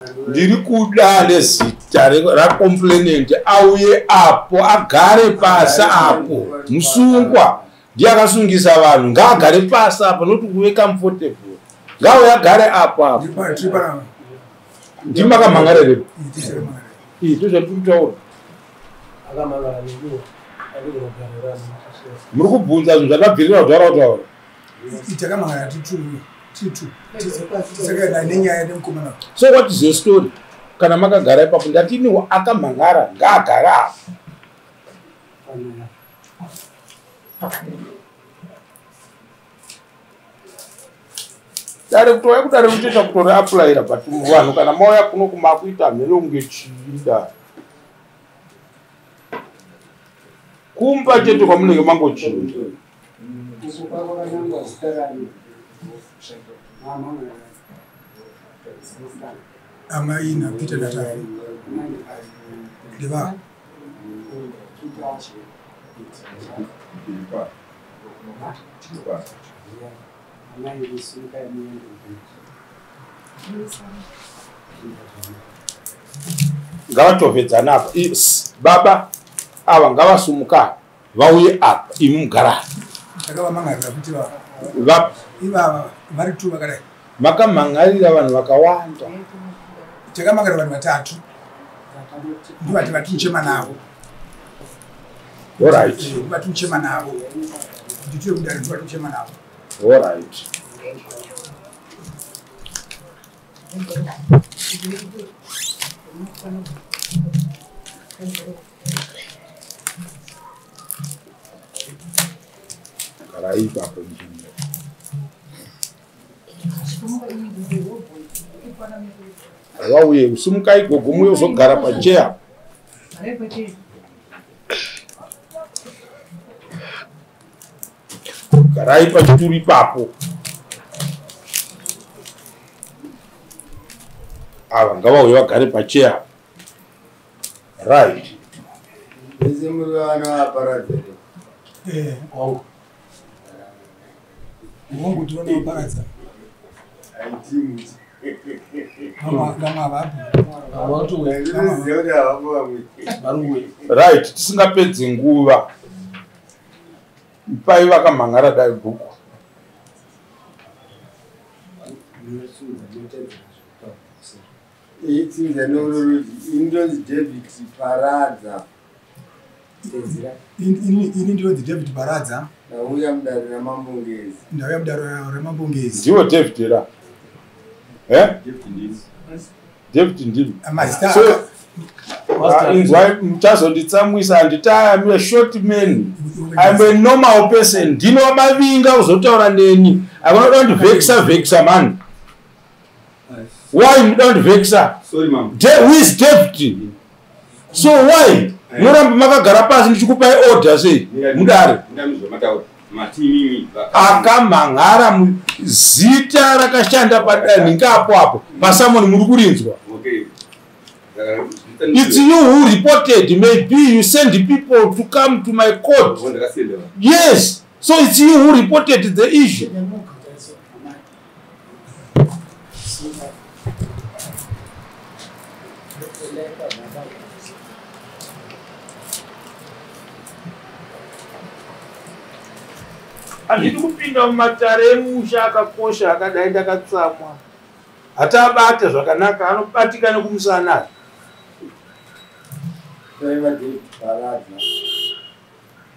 ndiri kuda nezita rakomplainant auye apo agare pasi apo. Musungwa ndiye akasungisa vanhu ngaagare pasi apo noti kuve comfortable. Ngauye agare apo apo. Ndimakamangarire tozvati kutaura muri kubvunza zvinhu zvakabvirira kutaura kutaura so what is your story? Kana makagara ipapo ndatiniwo akamhangara ngaagara apo. Director yakudare kutoita kutori apulaira but vanhu kana mauya kuno kumakuita mhele unge chinda kumba chete kwamunenge mangochinda amaina Peter Natali Deva ngavatopedzana apa baba ava ngavasumuka vauye apa imugara vari tu vakadai makamhangarira vanhu vakawanda takamangarira vanhu vatatu ndivati vatimuchema navo vatimuchema navo nditire kudari ndivatimuchema navo alright. Karaipa hapo nje. Wauye usumuka igogo muye uzogara pachea. Karaipa chituri papo. Ava ngavauye vagare pachea. Right. Ese mwana aparadze. Mungu tuone baradza. Aitimu. Kama vapi? Watu wengi zuri hapo Baruwe. Right, tisingapedzi nguva. Pai vakamhangara dai bhuku. Itsinze nororo indonzi David Paradza. Ini ndinonzi David Paradza. Ndauya mudare ramambongezi. Ndauya mudare ramambongezi. Ndiwo David ra. David ndini. Amazita. So inzwa muchazonditsamwisa I'm a short man. I'm a normal person. Ndino vavinga uzotaura neni. I vexa man. Why you don't vexa? Sorry, ma'am. Who is David? So why? Noramba makagara pasi ndichikupai order sei mudare. Akamhangara muzita rakashanda padani ngapo apo pasamoni muri kurinzwa. Okay. It's you who reported. Maybe you send people to come to my court. Yes. So it's you who reported the issue. Handidi kupinda mumatare emusha akakosha akadai ndakatsamwa. Hatabate zvakanaka anobatika nekumusana.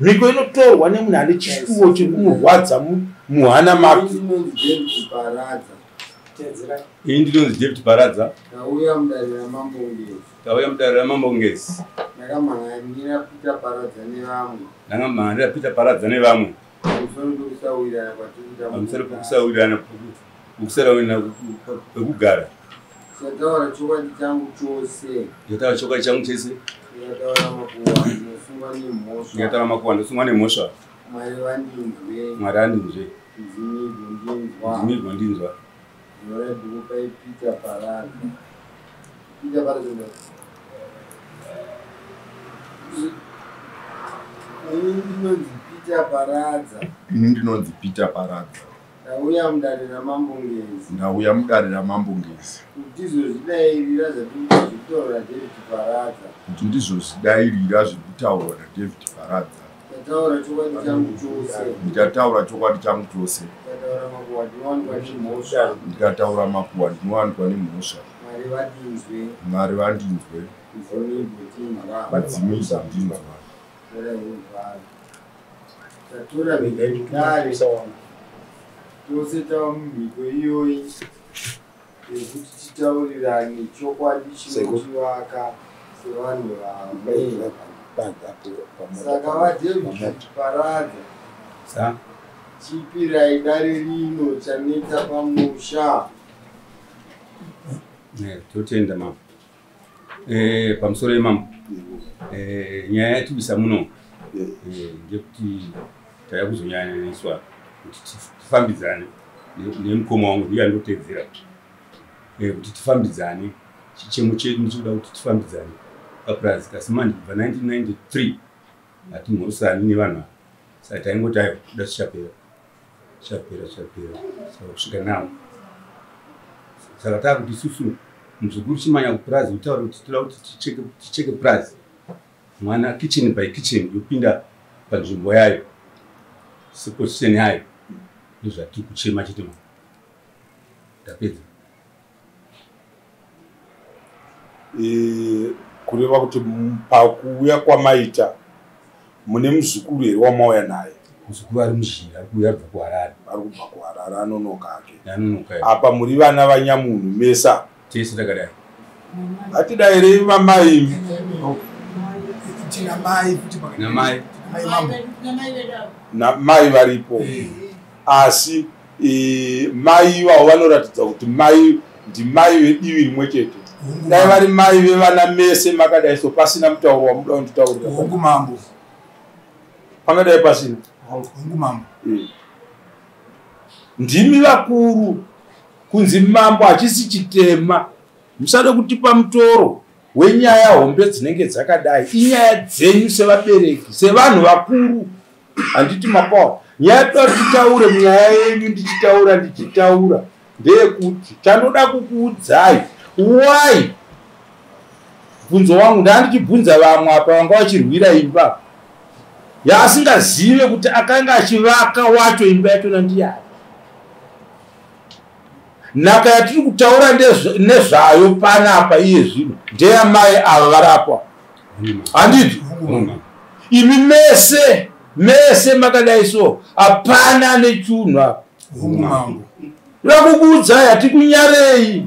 Mhiko inotorwa nemunhu ane chituwo chekumurwadza muhana make. Ini ndinonzi David Paradza. Ndauya mudare ramambongezi. Ndauya mudare ramambongezi. Ndakamhangarira Peter Paradza nevamwe. Ndakamhangarira Peter Paradza nevamwe. Pamusoro pekusawirana kusarawana kwekugara. Ndataura chokwadi changu chose. Ndataura chokwadi changu chese. Ndataura makuhwa ndosungwa nemhosva. Mwari andinzwe. Ndinzwa ndinzwa. Peter Paradza. Peter Paradza. Ini ndinonzi Peter Paradza. Ndauya mudarira mambongezi. Ndauya mudarira mambongezi. Ndizozvidairira zvekutaura David Baraza. Kuti ndizozvidairira zvekutaura naDavid Baraza. Ndataura chokwadi changu chose. Ndikataura chokwadi changu chose. Ndataura makuhwa ndinowanikwa nemhosva. Ndikataura makuhwa ndinowanikwa nemhosva. Mwari vandinzwe. Mwari vandinzwe. Madzimidza ndinzwa. Tatora vekare tose tava mumhiko iyoyi yekuti titaurirane chokwadi chinotivaka sevanhu vamwe. Saka vaDavid Baraza chipirai dare rino chaneta pamusha. Totenda mama. Pamusoro imamo nyaya yatibisa muno ngekuti taya kuzonyanyaniswa kuti tifambidzane nemukoma wangu ndiye andotedzera kuti tifambidzane chichemo chedu ndichoda kuti tifambidzane papurazi kasi manje kubva 1993 hatimhorosani nevanhu saka taingoti ayo kuda tichapera saka kusvika nawo saka taakuti isusu muzukuru chimanya kupurazi utaura kuti toda kuti ticheke purazi mwana kitchen by kitchen yopinda panzvimbo yayo seposition yayo ndozvatiri kuchema chete mwana tapedza. Kureva kuti pakuuya kwamaita mune muzukuru here wamauya naye? Muzukuru ari muzhira kuuya kubva kuHarare. Ari kubva kuHarare anonoka ake. Anonoka. Apa muri vana vanyamunhu mesa? Tese takadai. Atidairei mamai. Namai. Mai varipo. Asi mai ivavo vanoratidza kuti mai ndimai vedivi rimwe chete. Dai vari mai vevana mese makadai so pasina mutauro wamuda kunditaurira. Hongu mambo. Pangadai pasina. Hongu mambo. Ndimi vakuru kunzi mambo hachisi chitema. Musade kutipa mutoro wenyaya hombe dzinenge dzakadai. Inyaya dzenyu sevabereki, sevanhu vakuru. Handiti mapawa. Nyaya titaure munyaya yenyu ndichitaura. Ndeyekuti chanoda kukuudzai. Why? Bvunzo wangu ndandichibvunza vamwe apa vanga vachirwira imba. Yasingazive kuti akanga achivaka wacho imba yachona ndiani. Nhaka yatiri kutaura nezvayo panapa iye zvino ndeyamai ava varapwa. Handiti? Imi mese makadai so hapana nechunhu apa. Ndakukuudzai hati kunyarei.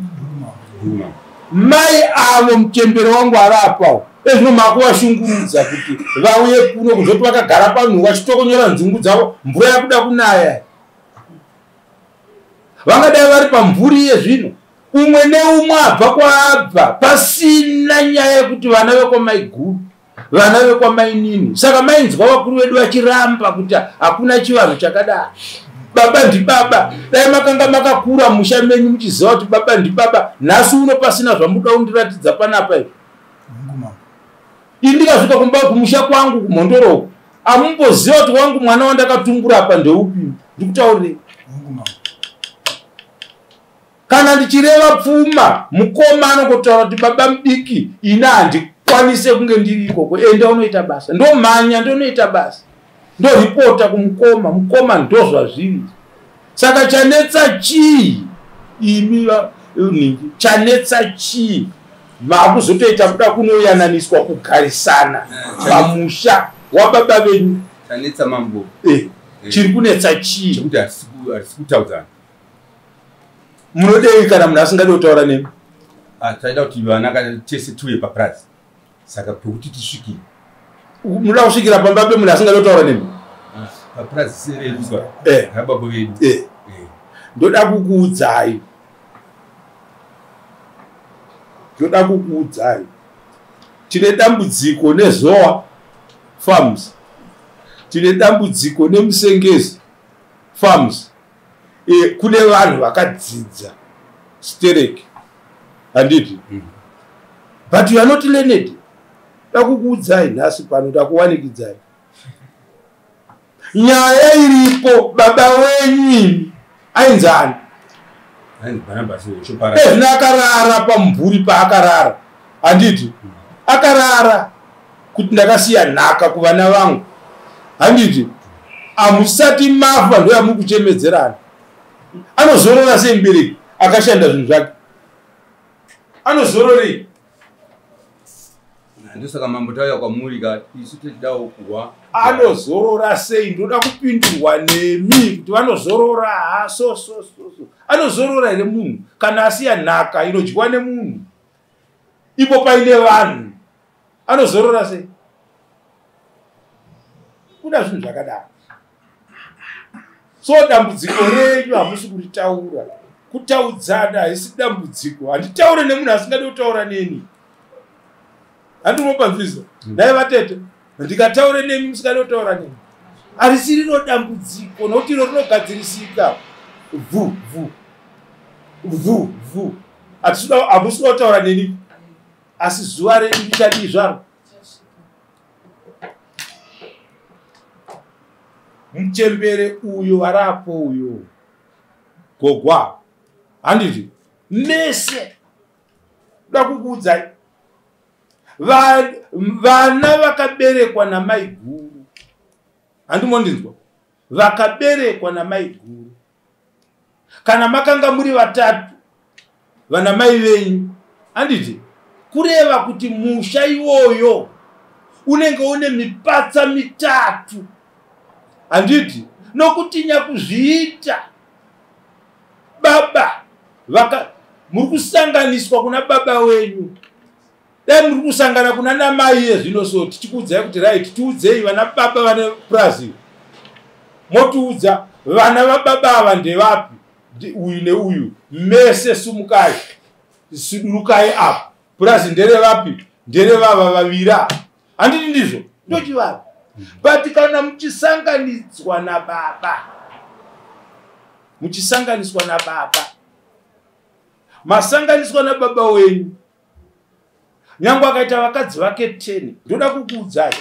Mai avo mutembero wangu arapwa. Ezvino makuvashungurudza kuti vauye kuno kuzoti vakagara panhu vachitokonyora nzungu dzavo mvura yakuda kunaya. Vangadai vari pamvuri yezvino. Umwe neumwe abva kwaabva pasina nyaya yekuti vana vekwamai guru, vana vekwamai nini. Saka mainzwa vakuru vedu vachiramba kuti hakuna chivanhu chakadai. Baba ndibaba. Dai makanga makakura musha menyu muchiziva kuti baba ndibaba. Nhasi uno pasina zvamuda kundiratidza panapa izvi. Indikasvika kumba kumusha kwangu kumhondoroko. Amumboziva kuti wangu mwana wandakatumbura apa ndeupi. Ndikutaurei. Kana ndichireva pfuma, mukoma anokotaura kuti baba mudiki ina handikwanise kunge ndiri ikoko. Enda unoita basa. Ndomhanya ndonoita basa. Ndoripota kumukoma, mukoma ndozvazviri. Saka chanetsa chii? Imi chanetsa chii? Makuzotoita kuda kunoyananiswa kugarisana pamusha wababa venyu. Chanetsa mambo. Chiri kunetsa chii? Chekuti harisi kutaudzana. Munodei kana munhu asingadi kutaura nemi? Taida kuti vana tese tuye papurazi. Saka pekuti tisvikire. Munoda kusvikira pamba pemunhu asingadi kutaura nemi? Papurazi sereduswa. Rababa vedu. Ndoda kukuudzai. Tine dambudziko neZoa Farms. Tine dambudziko neMusengezi Farms. Kune vanhu vakadzidza stereki. Handiti? But you are not learned. Ndakukuudzai nhasi pano ndakuwanikidzai. Nyaya iripo baba wenyu. ainzani ezvina akarara pamumvuri paakarara handiti akarara kuti ndakasiya nhaka kuvana vangu handiti amusati mafa ndo yamukuchemedzerana anozorora sei mubereki akashanda zvinhu zvake anozororei ndosaka mambo tauya kwamurika isu tichidawo kuhwa anozorora sei ndoda kupindurwa nemi kuti vanozorora so anozorora here munhu kana asiya nhaka inodyiwa nemunhu ipo paine vanhu anozorora sei kuda zvinhu zvakadaro so dambudziko renyu hamusi kuritaura kutaudzana haisi dambudziko handitaure nemunhu asingadi kutaura neni handimopabvisa dai vatete ndikataure nemi musingadi kutaura neni harisiriro dambudziko nokuti iro rinogadzirisika hamusida kutaura neni asi zuva renyu richadii zvaro muchembere uyo warapo uyo gogwa handiti mese da kukuudzai vana vakaberekwa namai guru handimondinzwa vakaberekwa namai guru kana makanga muri vatatu vana mai venyu handiti kureva kuti musha iwoyo unenge une mipatsa mitatu handiti nokuti nyakuzviita baba muri kusanganiswa kuna baba wenyu dai muri kusangana kuna namai yezvino so tichikuudzai kuti right tiudzei vana baba vane Brazil motiudza vana vababa ava ndevapi uyu neuyu mese sumukai sidurukai apa Brazil nderevapi nderevava vavira handiti ndizvo ndochivava but kana muchisanganiswa nababa masanganiswa nababa wenyu nyange akaita vakadzi vake 10 ndoda kukuudzai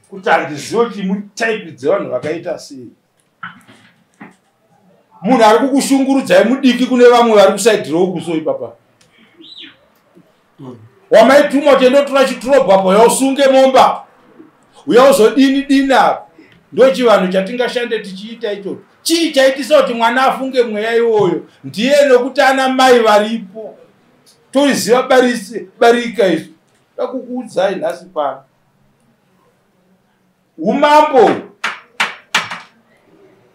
kuti handizive kuti mutaipi dzevanhu vakaita sei munhu ari kukushungurudzai mudiki kune vamwe vari kusaidhirawo kuso ipapa wamaitumwa kuti endotora chiturobho apo yausunge momba uyauzodini apa ndochivanhu chatingashande tichiita ichocho chii chaitisa kuti mwana afunge mweya iwoyo ndiye nokuti ana mai varipo toriziva barika izvo dakukuudzai nhasi pano umambo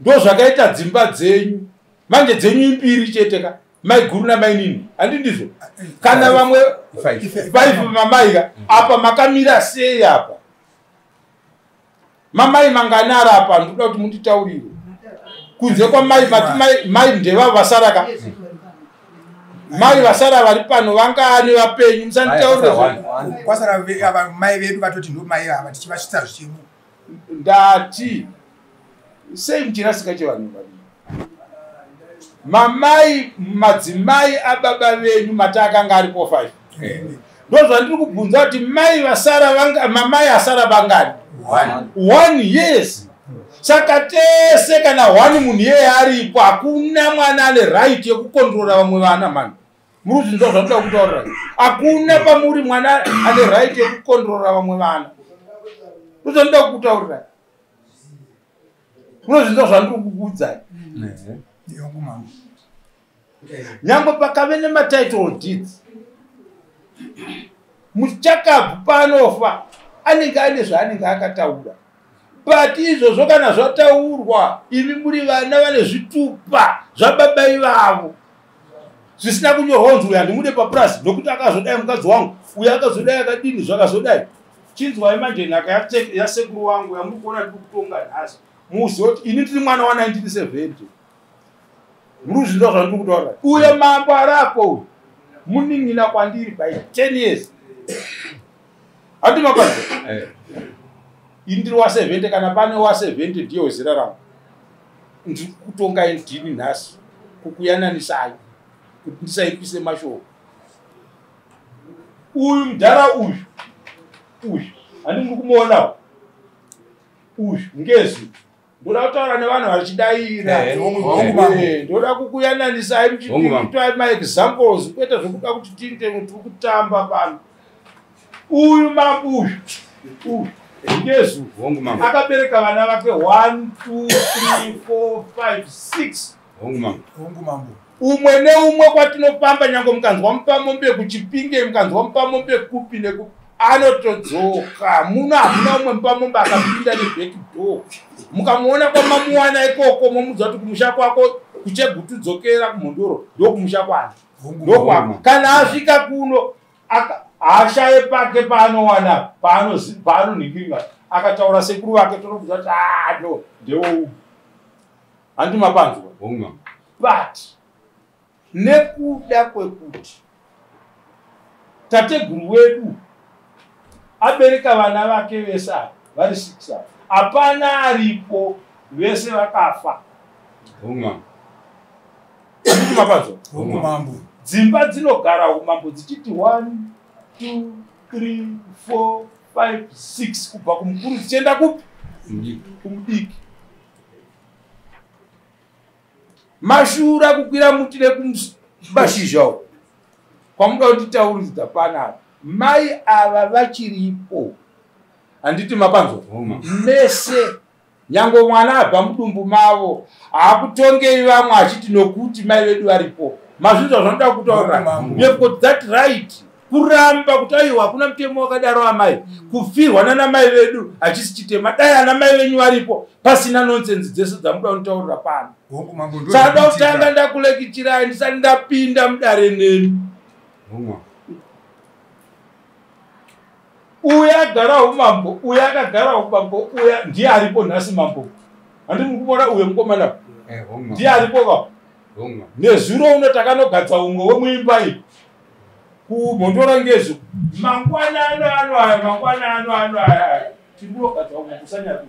ndo zvakaita dzimba dzenyu manje dzenyu mbiri cheteka mai guru namai nini handi ndizvo kana vamwe 5 mamaika apa makamira sei apa mamai manganara apa ndoda kuti munditaurire kunze kwamai mai ndevavo vasaraka mai vasara vari pano vangaani vapenyu musanditaurire kwasara mai vedu vatoti ndo mai ava tichivasvitsa zvichemo ndati sei muchirasika chevanhu vadii mamai madzimai ababa venyu matakanga aripo 5 ndozvandiri kubvunza kuti mamai asara vangani 1 yes saka tese kana 1 munhu yeye aripo hakuna mwana ane right yekukondrora vamwe vana mani muri zvinhu zvandinoda kutaurira hakuna pamuri mwana ane right yekukondrora vamwe vana ndozvandinoda kutaurira muri zvinhu zvandiri kukuudzai nyange pakave nematitle deeds muchakabvu panofa anenge ane zvaanenge akataura but izvozvo kana zvataurwa imi muri vana vane zvitupa zvababa ivavo zvisina kunyorwa unzi uyu handimude papurasi nokuti akazodai mukadzi wangu uyu akazodai akadini zvakazodai chinzwai manje nhaka yasekuru wangu yamuri kuona ndiri kutonga nhasi muzive kuti ini tiri mwana wa1970 muri zvinhu zvandiri kutaurira uye mambo arapo uyu muning'ina kwandiri by 10 years hati mabasa indiri wa70 kana pane wa70 ndiye wezera rangu ndiri kutongai ndini nhasi kukuyananisai kuti ndisaipise mashoko uyu mudhara uyu handimuri kumuonawo uyu ngezi ndoda kutaura nevanhu vachidaira ndoda kukuyananisai muchitwai maexamples kwete zvokuda kuti tinde muti kutamba pano. Uyu mambo uyu ngezu akabereka vana vake 1 2 3 4 5 6 umwe neumwe kwatinopamba nyange mukanzwa mupamombe kuchipinge mukanzwa mupamombe kupi nekupi anotodzoka. Muno hamuna umwe mupamombe akapinda nebackdoor mukamuona kwamamuwana ikoko momudza kuti kumusha kwako kuchegutudzokera kumhondoro ndokumusha kwana ndokwako. Kana asvika kuno ashaye pake paanowana paanonhingiringa akataura sekuru vake tonobvudza kuti no ndewou handi mapanzwa. But nekuda kwekuti tateguru wedu abereka vana vake vese vari 6 hapana aripo vese vakafa. Umambo dzimba dzinogara umambo dzichiti 1 2 3 4 5 6 kubva kumukuru dzichienda kupi kumudiki. Mashura kukwira muti nekumbashizha kwamuda kuti tauridza panapa mai ava vachiripo handiti mapanzwa mese nyange mwana abva mudumbu mavo haakutongei vamwe achiti nokuti mai vedu varipo. Mazvizva zvanoda kutaura because that right kuramba kuti aiwa hakuna mutemo wakadaro amai kufirwa nana mai vedu hachisi chitema. Dai ana mai venyu varipo pasina nonsense dzese dzamuda kutaurira pano. Saka kutanga ndakulekichirai ndisati ndapinda mudare neni. Uya agara umambo uya akagara umambo uya ndiye aripo nhasi mambo. Handi mukubona uyo mukomana ndiye aripo ka nezuro uno takanogadza umwe wemuimba iyi kumhondora ngezu mangwana ano tinogadza umwe kusanyapi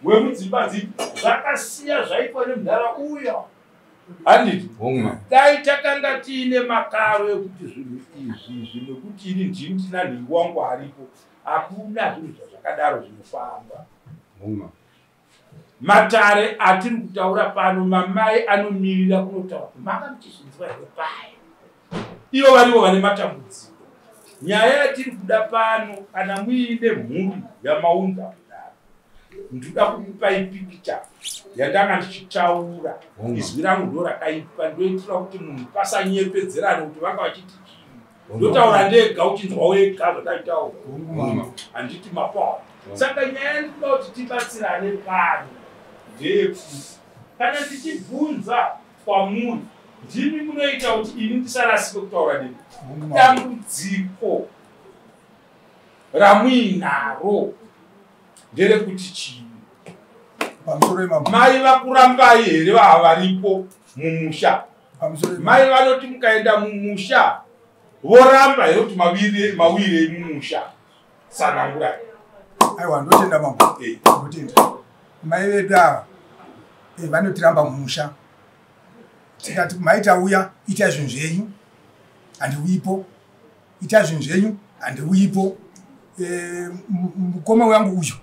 wemudzimba dzipi zvakasiya zvaipa nemudhara uya handiti dai takanga tiine makaro ekuti zvinhu izvi nekuti ini ndini ndina nhingi wangu aripo hakuna zvinhu zvakadaro zvinofamba. Matare atiri kutaura pano mamai anomirira kunotaura maka muchizvinzwa here paya ivo varivo vane matambudziko. Nyaya yatiri kuda pano kana muine mhuri yamaunza kudaro ndoda kukupai pikicha yandanga ndichitaura izwi rangu ndo rakaipa ndoitira kuti munhu pasanyepedzerane kuti vanga vachiti chii ndotaura ndega uchinzwa wega zvotaitaura handiti mapawa. Saka nyaya ndinoda kuti tibatsirane pano ndeyekuti kana tichibvunza kwamuri ndimi munoita kuti ini ndisarasike kutaura nemi. Dambudziko ramuinaro nderekuti chii mai vakurambai here havaripo mumusha? Mai vanoti mukaenda mumusha voramba here kuti mawire mumusha sanangurai. Aiwa ndotenda mambo ndotenda mai vedu ava vanotiramba mumusha tikati maita uya ita zvinhu zvenyu handiuyipo ita zvinhu zvenyu handiuyipo. Mukoma wangu uyu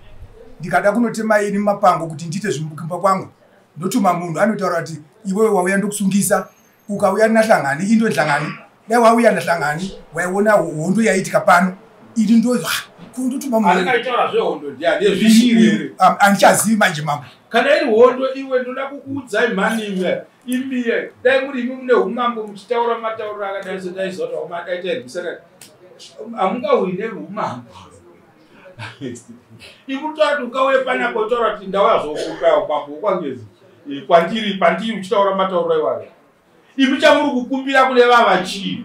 ndikada kunotema ini mapango kuti ndiite zvimukimba kwangu ndotuma munhu anotaura kuti iwewe wauya ndokusungisa ukauya nahlangani indo hlangani dai wauya nahlangani waiona hondo yaitika pano ini ndo kundotuma munhu akaitaura zvehondo ndiani zvishiri here handichazivi manje mambo. Kana iri hondo iwe ndoda kukuudzai mhani imwe imiye dai muri imi mune umambo muchitaura matauriro akadai sedaizota umadaita irwisana hamungawine umambo. Ikutoti ukauye panapa utaura kuti ndauya zvokupa upambo kwangezi kwandiri pandiri uchitaura matauriro iwayo imi chamuri kukumbira kune vava chii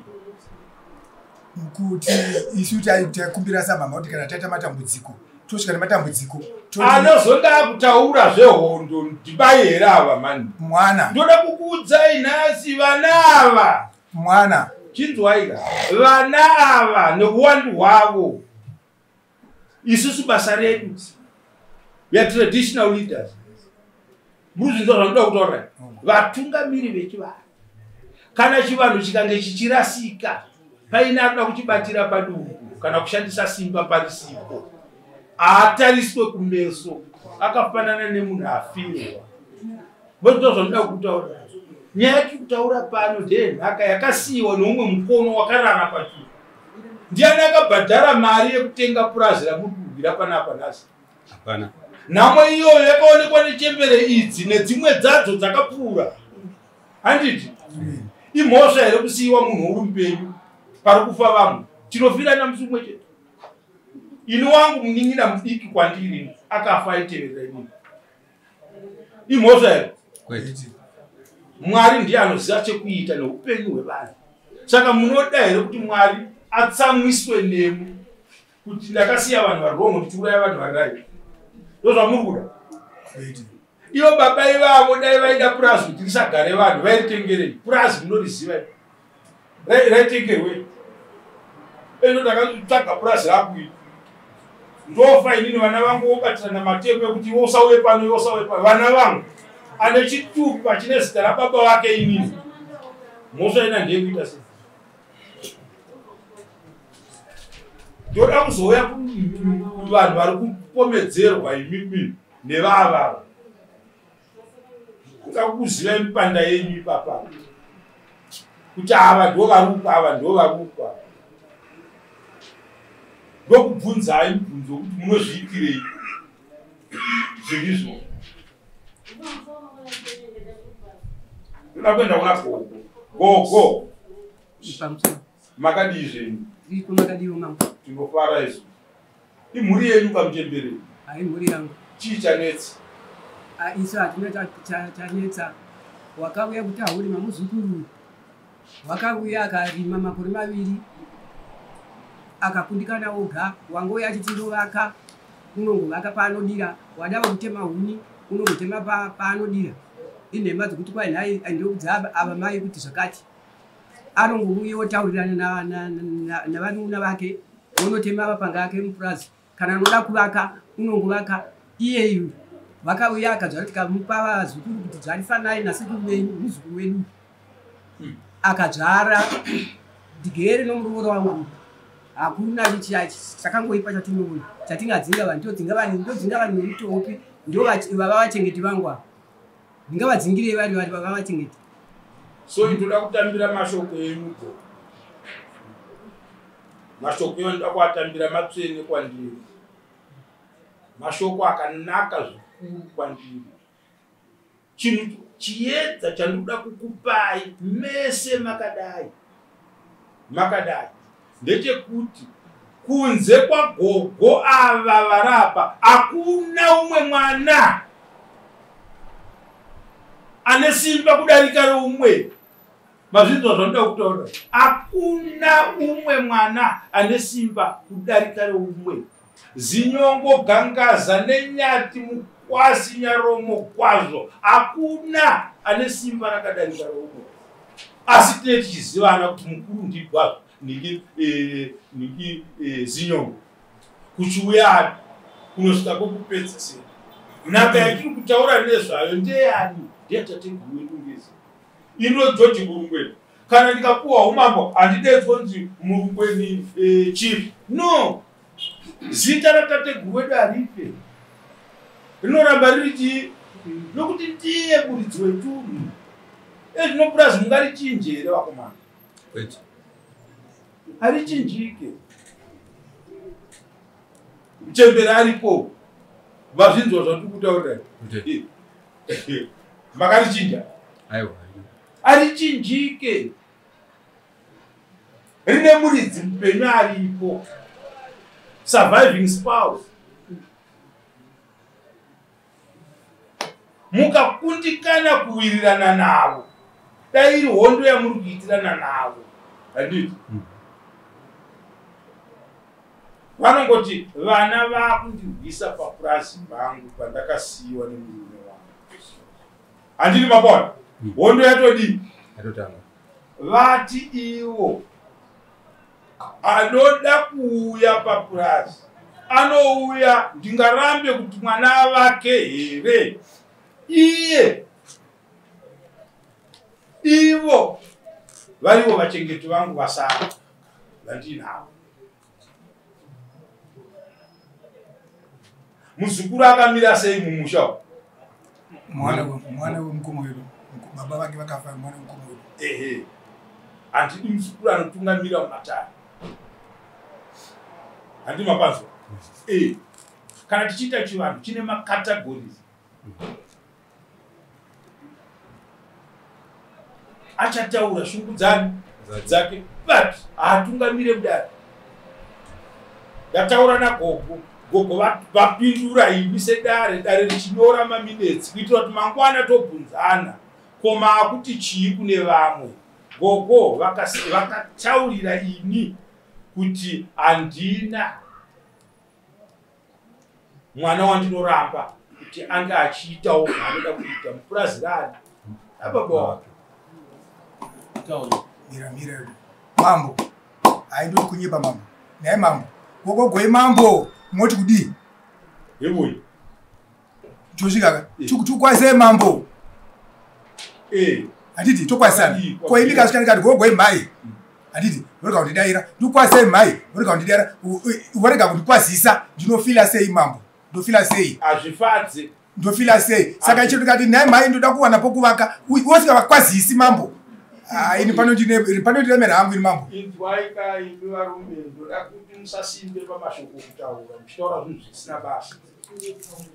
kuti isu takumbira samama kuti kana taita matambudziko tosvika nematambudziko anozonda akutaura zvehondo ndibai here ava mani mwana ndoda kukuudzai nhasi vana ava mwana chinzwaika vana ava neuwandu hwavo isusu basa redu yatraditional leaders muzvinzwa zvanoda kutaura vatungamiri vechivanhu kana chivanhu chikange chichirasika paine anoda kuchibatira padumbu kana kushandisa simba parisipo atariswe kumeso akafanana nemunhu afirwa. Ndozvonda kutaura. Nyaya yekutaura pano ndenhaka yakasiyiwa neumwe mukono wakarara pachivi. Ndiani akabhadhara mari yekutenga purazi ramudubhira panapa nhasi? Hapana. Nhamo iyoyo yakaonekwa nechembere idzi nedzimwe dzadzo dzakapfuura. Handiti? Imhosva here kusiyiwa munhu uri mupenyu pari kufa vamwe? Tinofirana musi umwe chete. Ini wangu munin'ina mudiki kwandiri akafa aiteverera inini. Imhosva here? Mwari ndiye anoziva chekuita neupenyu hwevanhu. Saka munoda here kuti Mwari atsamwiswe nemi kuti ndakasiya vanhu vari wrong ndichiuraya vanhu vari right? Ndozvamuri kuda? Ivo baba ivavo dai vaida purazi kuti risagare vanhu vairitengerei? Purazi munoriziva raitengerwei? Eno ndakatsvaga purazi rakuita ndofa inini vana vangu vobatirana mateko ekuti vosauye pano vosauye pano. Vana vangu ane chitupa chine zita rababa vake inini. Mhosva ina ndeyekuita sei? Ndoda kuzouya vanhu vari kupomedzerwa imimi nevava. Kuda kuziva mipanda yenyu ipapa. Kuti ava ndo varukwa, ava ndo varukwa. Ndokubvunzai mibvunzo kuti munozviitirei zvirizvo. Ndoda kuenda kuna gogo. Gogo. Makadii zvenyu? Tinofara izvo. Imhuri yenyu kamuchembere? Imhuri yangu. Chii chanetsa? Isu hatina chanetsa. Wakauya kuti haurima muzukuru. Wakauya akarima makore 2 akakundikana oga. Wangouya achiti ndovaka unongovaka paanodira. Wadava kutema huni unongotema paanodira. Inhema dzokuti kwai nhai ndokudza ava mai kuti zvakati. Anongouya otaurirana navanun'una vake unotema mapanga ake mupurazi. Kana anoda kuvaka unongovaka iyeyu. Vakauya akadzva kuti kamupa vazukuru kuti dzarifanai nasekuru wenyu muzukuru wedu. Akadzvara ndigere nomuroro wangu. Hakuna chakangoipa chatinoona chatingadzinga vanhu ndodzinga vanhu nemutopi ndo vava vachengeti vangu ava. Ndingavadzingirei vari vava vachengeti. So ndoda kutambira mashoko enyu. Mashoko enyu ndoda kuatambira matsvene kwandiri. Mashoko akanaka zvikuru kwandiri. Chinhu chiedza chandoda kukupai mese makadai ndechekuti kunze kwagogo ava varapa hakuna umwe mwana ane simba kudarika reumwe. Mazvinzwa zvanoda kutaura? Hakuna umwe mwana ane simba kudarika reumwe. Zinyongo, gangaza nenyati mukwasi nyaromo kwazvo hakuna ane simba rakadarika reumwe. Asi tine tichizivana kuti mukuru ndibvazvo niki zinyongo kuchiuya kunosvika kwokupedzisira. Nhaka yatiri kutaura nezvayo ndeyani? Ndeyatateguru wedu ngezi. Ino George Murungweni. Kana ndikapuwa umambo handidedzwa nzi Murungweni chief. No. Zita ratateguru wedu harife. Rinoramba riri chii? Nokuti ndiye muridzi wetunhu. Zvinopurazi mungarichinje here vakomana? Harichinjike. Chembere aripo. Mazvinzwa zvandiri kutaurira. Makarichinja? Aiwa. Harichinjike. Rine muridzi mupenyu aripo. Surviving spouse. Mukakundikana kuwirirana navo. Dai iri hondo yamuri kuitirana navo. Handiti? Vanongoti vana vakundirwisa papurazi pangu pandakasiyiwa nemurume wangu. Handini mabona? Hondo yatodii? Yatotanga. Vati ivo anoda kuuya papurazi anouya ndingarambe kuti mwana wake here. Ivo varivo vachengeti vangu vasara vandinavo. muzukuru akamira sei mumusha mwana wemukoma wedu baba vake vakafa mwana wemukoma wedu ehe handidi muzukuru anotungamira mumatare handi mapanzwa kana tichiita chivanhu chine macategories achataura shungu dzake but haatungamire mudare ndataura nagogo vapindura ini sedare richinyora maminetsi kuitira kuti mangwana tobvunzana koma akuti chii kune vamwe gogo vakataurira ini kuti handina mwana wandinoramba kuti anga achiitawo zvaanoda kuita mupurasirani ababa wake mira mambo haindoti kunyepa mambo naye mambo gogogoi mambo moti kudii yevoyi tosvikaka tukwasei mambo handiti tokwasana koindikasvikanikati gogogoi mhai handiti vorega kundidaira ndikwasei mhai vorega kundidaira vorega kundikwazisa ndinofila sei mambo ndofila sei hazvifadze ndofila sei saka icho ndikati naye mhai ndoda kuwana pokuvaka wosvika vakwazisi mambo ini panotiremera hangu ini mambo inzwaika imi varume ndoda kuti musasimbe pamashoko kutaura muchitaura zvinhu zvisina basa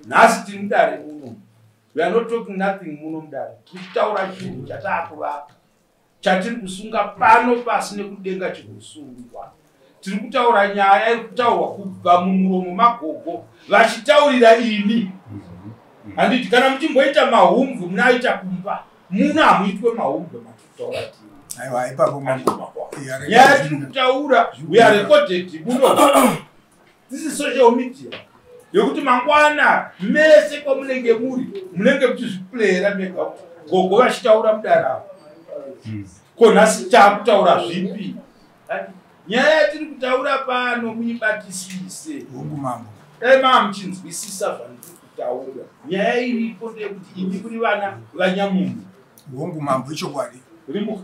nhasi tiri mudare muno we are not talking nothing muno mudare tichitaura chinhu chataakuvaka chatiri kusunga pano pasi nekudenga chigosungwa tiri kutaura nyaya iri kutaurwa kubva mumuromo magogo vachitaurira ini handiti kana muchimboita mahumvu munaita kumba muno hamuitwe mahumvu matitaura tiri aiwa ipapo nyaya tiri kutaura we are recorded muno this is social media yokuti mangwana mese kwamunenge muri munenge muchizvipulera mega gogo vachitaura mudaravo ko nhasi taakutaura zvipi nyaya yatiri kutaura pano muibatisise hongu mambo muchinzwisisa zvandiri kutaura nyaya iripo ndeyekuti ini kuri vana vanyamunhu hongu mambo ichokwadi rimuka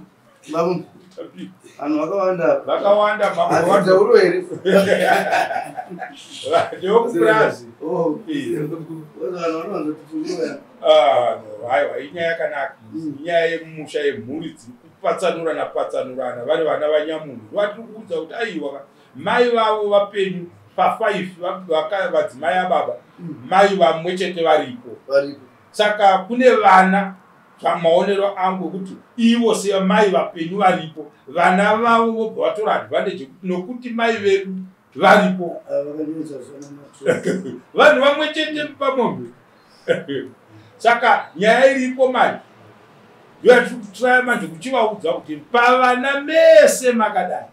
vanhu vakawanda vakawanda here ndewokupurazi aiwa inyaya yakanaka inyaya yemusha yemhuri dziri kupatsanurana vari vana vanyamunhu vatiri kuudza kuti aiwa mai vavo vapenyu pa5 vadzimai ababa mai vamwe chete varipo saka kune vana pamaonero angu kuti ivo semai vapenyu varipo vana vavo vobva vatora advantage nokuti mai vedu varipo vanhu vamwe chete pamombe saka nyaya iripo manje yoatikutraya manje kuchivaudza kuti pavana mese makadai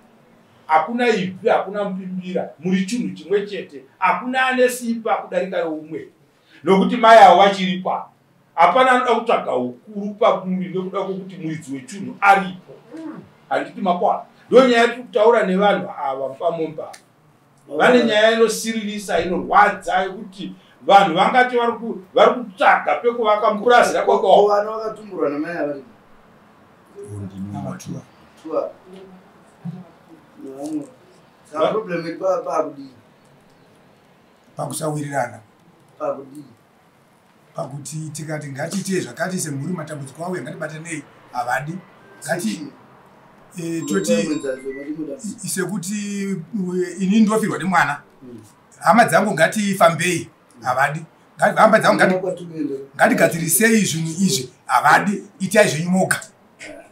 hakuna ibvi hakuna mupimbira muri chinhu chimwe chete hakuna ane simba kudarika reumwe nokuti mai avo vachiripa hapana anoda kutsvaga ukuru pamuri nekuda kwokuti muridzi wechinhu aripo handiti makwana ndo nyaya yatiri kutaura nevanhu ava pamomba vane nyaya inosiririsa inorwadza yekuti vanhu vangati vari kutsvaga pekuvaka mupurasira kwakavana vakatumburwa namai avari problem iri pakudii pakusawirirana pakuti tikati ngatiite zvakati semhuri matambudziko auya ngatibatanei havadi ngati toti sekuti ini ndofirwa nemwana hama dzangu ngatifambei havadi hama dzangu ngatigadzirisei zvinhu izvi havadi itai zvenyu moga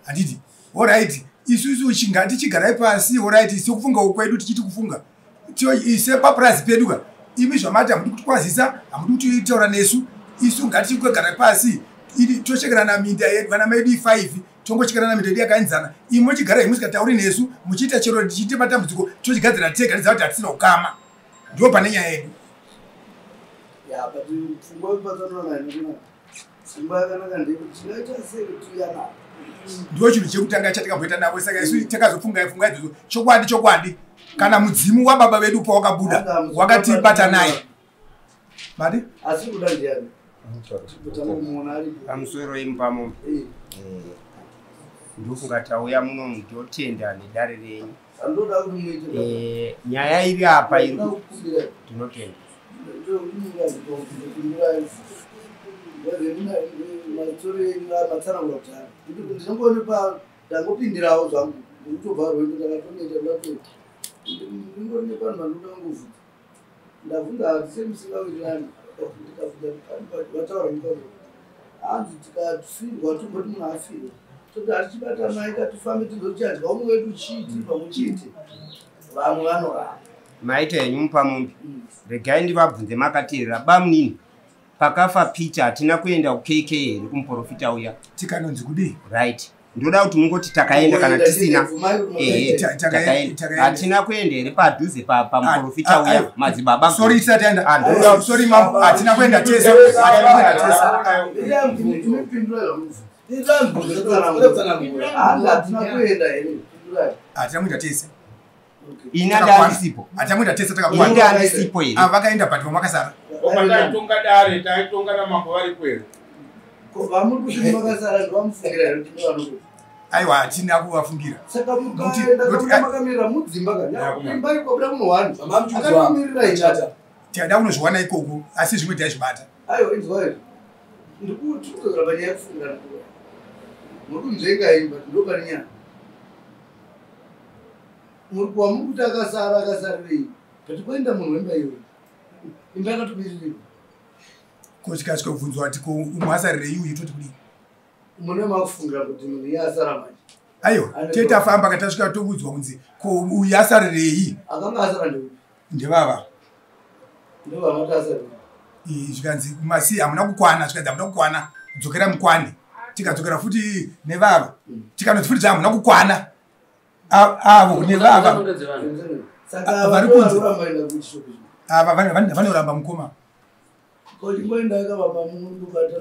handiti oright isusu ngatichigarai pasi oright sekufunga ukwedu tichiti kufunga sepapurazi peduka imi zvamati hamudi kutikwazisa hamudi kutitaura nesu isu ngatichigara pasi toshekerana minda yedu vana medu 5 tongochekerana minda yedu yakaenzana imi mochigara imi musikatauri nesu muchiita chero tichiite matambudziko tochigadzira tega tiziva kuti hatisina ukama ndo pane nyaya yedu ndo chinhu chekutanga chatingamboita navo saka isu takazofunga idzodzo chokwadi kana mudzimu wababa vedu pawakabuda wakatibata naye mati asi kuda ndiani pamusoro imupamo ndofunga tauya muno mutotenda nedare renyu nyaya iri apa iri tinotenda ndangopindirawo zvangu ndikutobva rwendo ndakatonoita ndingonepa manduda angovhudza ndabvunza hati semusingawirirani vataura mukaro hanzi tikafirwa tomboti munhu afirwa toti hatichibata mai katifambe tizochadya umwe wedu chiiti pamwe chete vamwe vanoramba maita henyu mupamumbi regai ndivabvunze makateerera bamunini pakafa Peter hatina kuenda kuk here kumuprofita uya tikanonzi kudii right ndoda kuti mungoti takaenda kana tisina hatina kuenda here padhuze pamuprofita uya madzibaba sorry isati enda sorry mambo hatina kuenda tese hatina kuenda tese ina ndandisipo hatina kuenda tese ina ndandisipo here vakaenda pati vamakasara taitonga dare taitonga namango vari kwero vamuri kuti makasara ndivamufungira here kuti vanoti aiwa hatina kuvafungira saka mukaendaakamirira mudzimba kaimba ikobuda munhu wani akatomirira ichata tiada kunozviwana ikoko asi zvimwe taizvibata aiwa inzwa here ndikuti kutozora panyaya yekufungira ndikuwa muri kunzvengaimba ndopane nyaya muri kuwa muri kuti akasarirei kuti koenda munhu wemba iwe imba yakatomirirwa kotikasvika kubvunzwa kuti ko umwasarirei uyu toti kudii mune makufungira kuti munhu iye asara manje aiwa tetafamba katasvika tokuudzwa kunzi ko uyu asarirei akanga asara ndeupi ndevava ndovamati asara zvikanzi masi hamuna kukwana zvikanzi hamuna kukwana dzokera mukwane tikadzokera futi nevava tikanoti futi hamuna kukwana avo nevava saka vari kunzi vanoramba kuti ava vanoramba mukoma koingoenda akavamba mundubata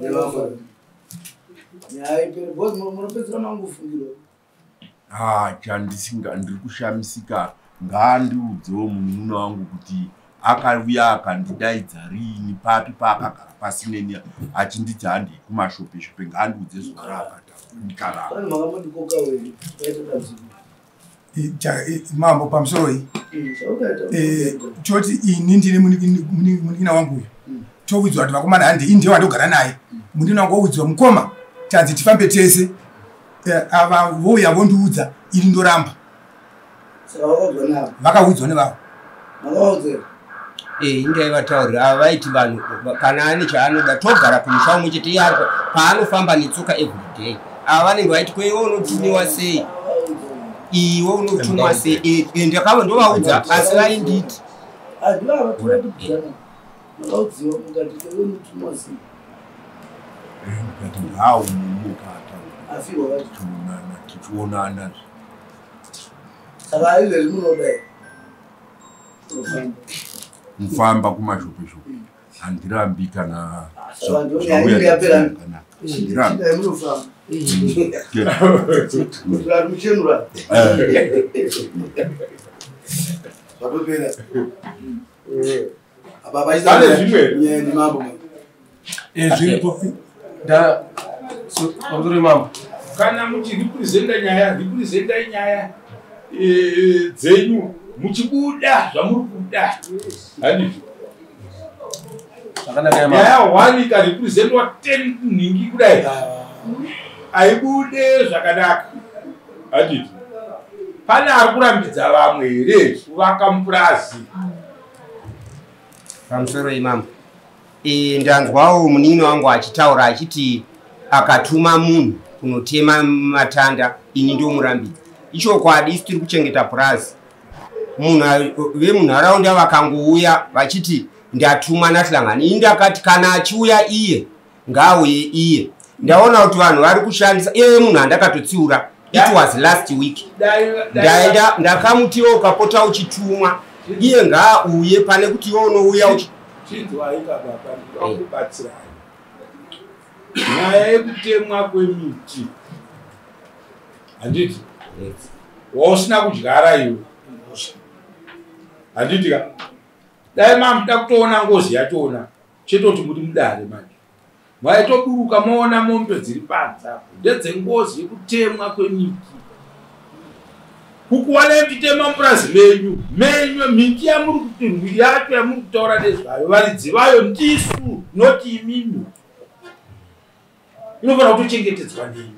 nyaiperi munopedzera mangofungirwa ndiri kushamisika ngaandiudzewo munun'una wangu kuti akauya akandidaidza riini papi paakagara pasi neni achinditi handei kumashopeshope ngaandiudze zuva raakataikara pane makamondikoka wei mambo pamusoroi choti ini ndine munikina wangu uyu towidzwa kuti vakomana handi ii ndiye wandogara naye munikina wangu wowidzwa mukoma tanzi tifambe tese ava vouya vondiudza iri ndoramba vakawidzwa nevavo indaivatauririra ava vaiti vanhu kana ane chaanoda togara kumusha umwe chete iye paanofamba netsoka everyday ava vanenge vaiti kweiwe unotumiwa sei iwe unotumwa sei ndakava ndovaudza asi vainditi tichionana saka izvezvi munodai mufamba kumashopeshope handirambi kana muchenura zvatopera pane zvimwe ndimambo zviripo ndazori mambo kana muchiripurizendai nyaya dzenyu muchibuda zvamuri kuda handizvo nyaya 1 ikaripurizendwa 10 nhingi kudai aibude zvakanaka handizvo pane ari kurambidza vamwe here kuvaka mupurazi pamusoro imambo ndanzwawo munini wangu achitaura achiti akatuma munhu kunotema matanda ini ndomurambidza ichokwadi isi tiri kuchengeta purazi vemunharaunda vakangouya vachiti ndatumwa nahlangani ini ndakati kana achiuya iye ngaauye iye ndaona kuti vanhu vari kushandisa iye munhu andakatotsiura it was last week ndaenda ndakamutiwo ukapota uchitumwa iye ngaauye pane kuti iwe unouya chinzwaikabapakubatsirai nyaya yekutemwa kwemiti handiti wausina kudyara iwe handiti ka dai mamuda kutoona ngozi yachona chetoti muri mudare manje maitoburuka moona mombe dziri panze apo ndedzengozi yekutemwa kwemiti kukuwana mchitema mupurazi menyu miti yamuri kuti rwiri yacho yamuri kutaura nezvayo varidzi vayo ndisu noti imimi inofanira kutochengetedzwa nenyu.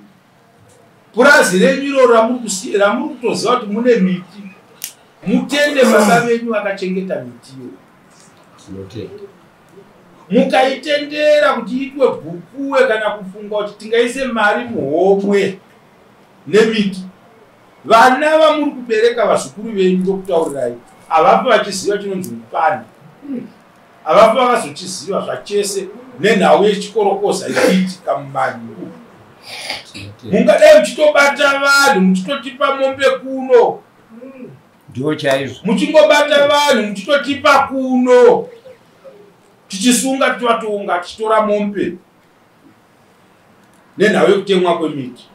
Purazi renyu iroro ramuri kutoziva kuti mune miti, mutende baba venyu vakachengeta mitiyo, mukaitendera kuti itwe bhukuwe kana kufunga kuti tingaise mari muhomwe nemiti, vana vamuri kubereka vazukuru venyu vokutaurirai avapi vachiziva chinonzi mupani, avapi vakazochiziva zvachese nenhau yechikorokoza ikiti kamumani. Mungadai muchitobata vanhu muchitotipa mombe kuno, ndiwo chaizvo, muchingobata vanhu muchitotipa kuno, tichisunga tichivatonga tichitora mombe nenhau yekutemwa kwemiti.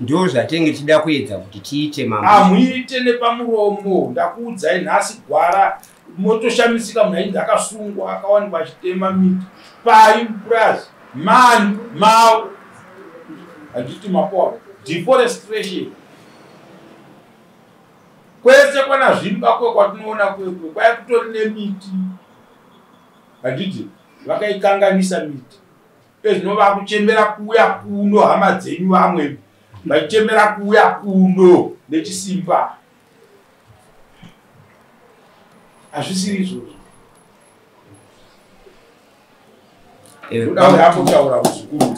ndiwo zvatenge tida kuedza kuti tiite mambo. Hamuite nepamuromo. Ndakuudzai nhasi gwara motoshamisika munhu dzakasungwa akawanikwa achitema miti pai mupurazi mani mavo handiti mapoa deforestation kwese kwana zvimba kwe kwatinoona kwekwe kwaya kutori nemiti handiti vakaikanganisa miti ezvinova kuchembera kuuya kuno hama dzenyu vamwe vachichembera kuuya kuno nechisimba hazvisiri izvozvo. Ndaambotaura muzukuru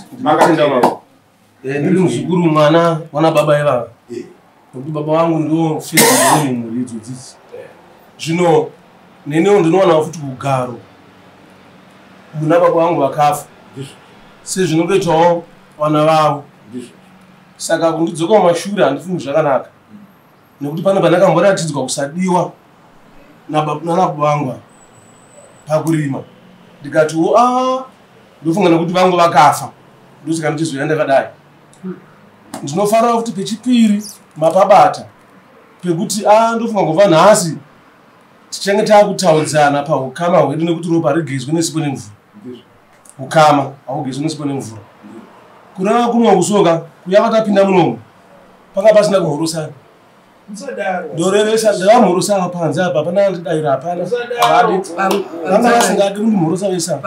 ndiri muzukuru mwana baba ivava nokuti baba vangu ndo fezii mhuri idzodzidzi. Zvino nenewo ndinowana futi kugaro muna baba vangu vakafa sezvinotoitawo vana vavo. Saka kundidzoka mumashure handifungi zvakanaka nekuti pane pandakamboratidzwa kusadiwa nababa vangu pakurima ndikatiwo ndofunga nekuti vangu vakafa ndosaka ndichizoenda ndakadai. Ndinofanira kuti pechipiri mapabata pekuti ndofunga ngova nhasi tichange taakutaudzana paukama hwedu nekuti ropa rigezwe nesipo nemvura. Ukama haugezwe nesipo nemvura. Kurava kunwa kusoka kuyava tapinda munomu panga pasina kuhorosana. Ndorevesa ndavamhorosana panze apa pana ndidayira apana avadi vanga vasingadi mundimhorosa vesa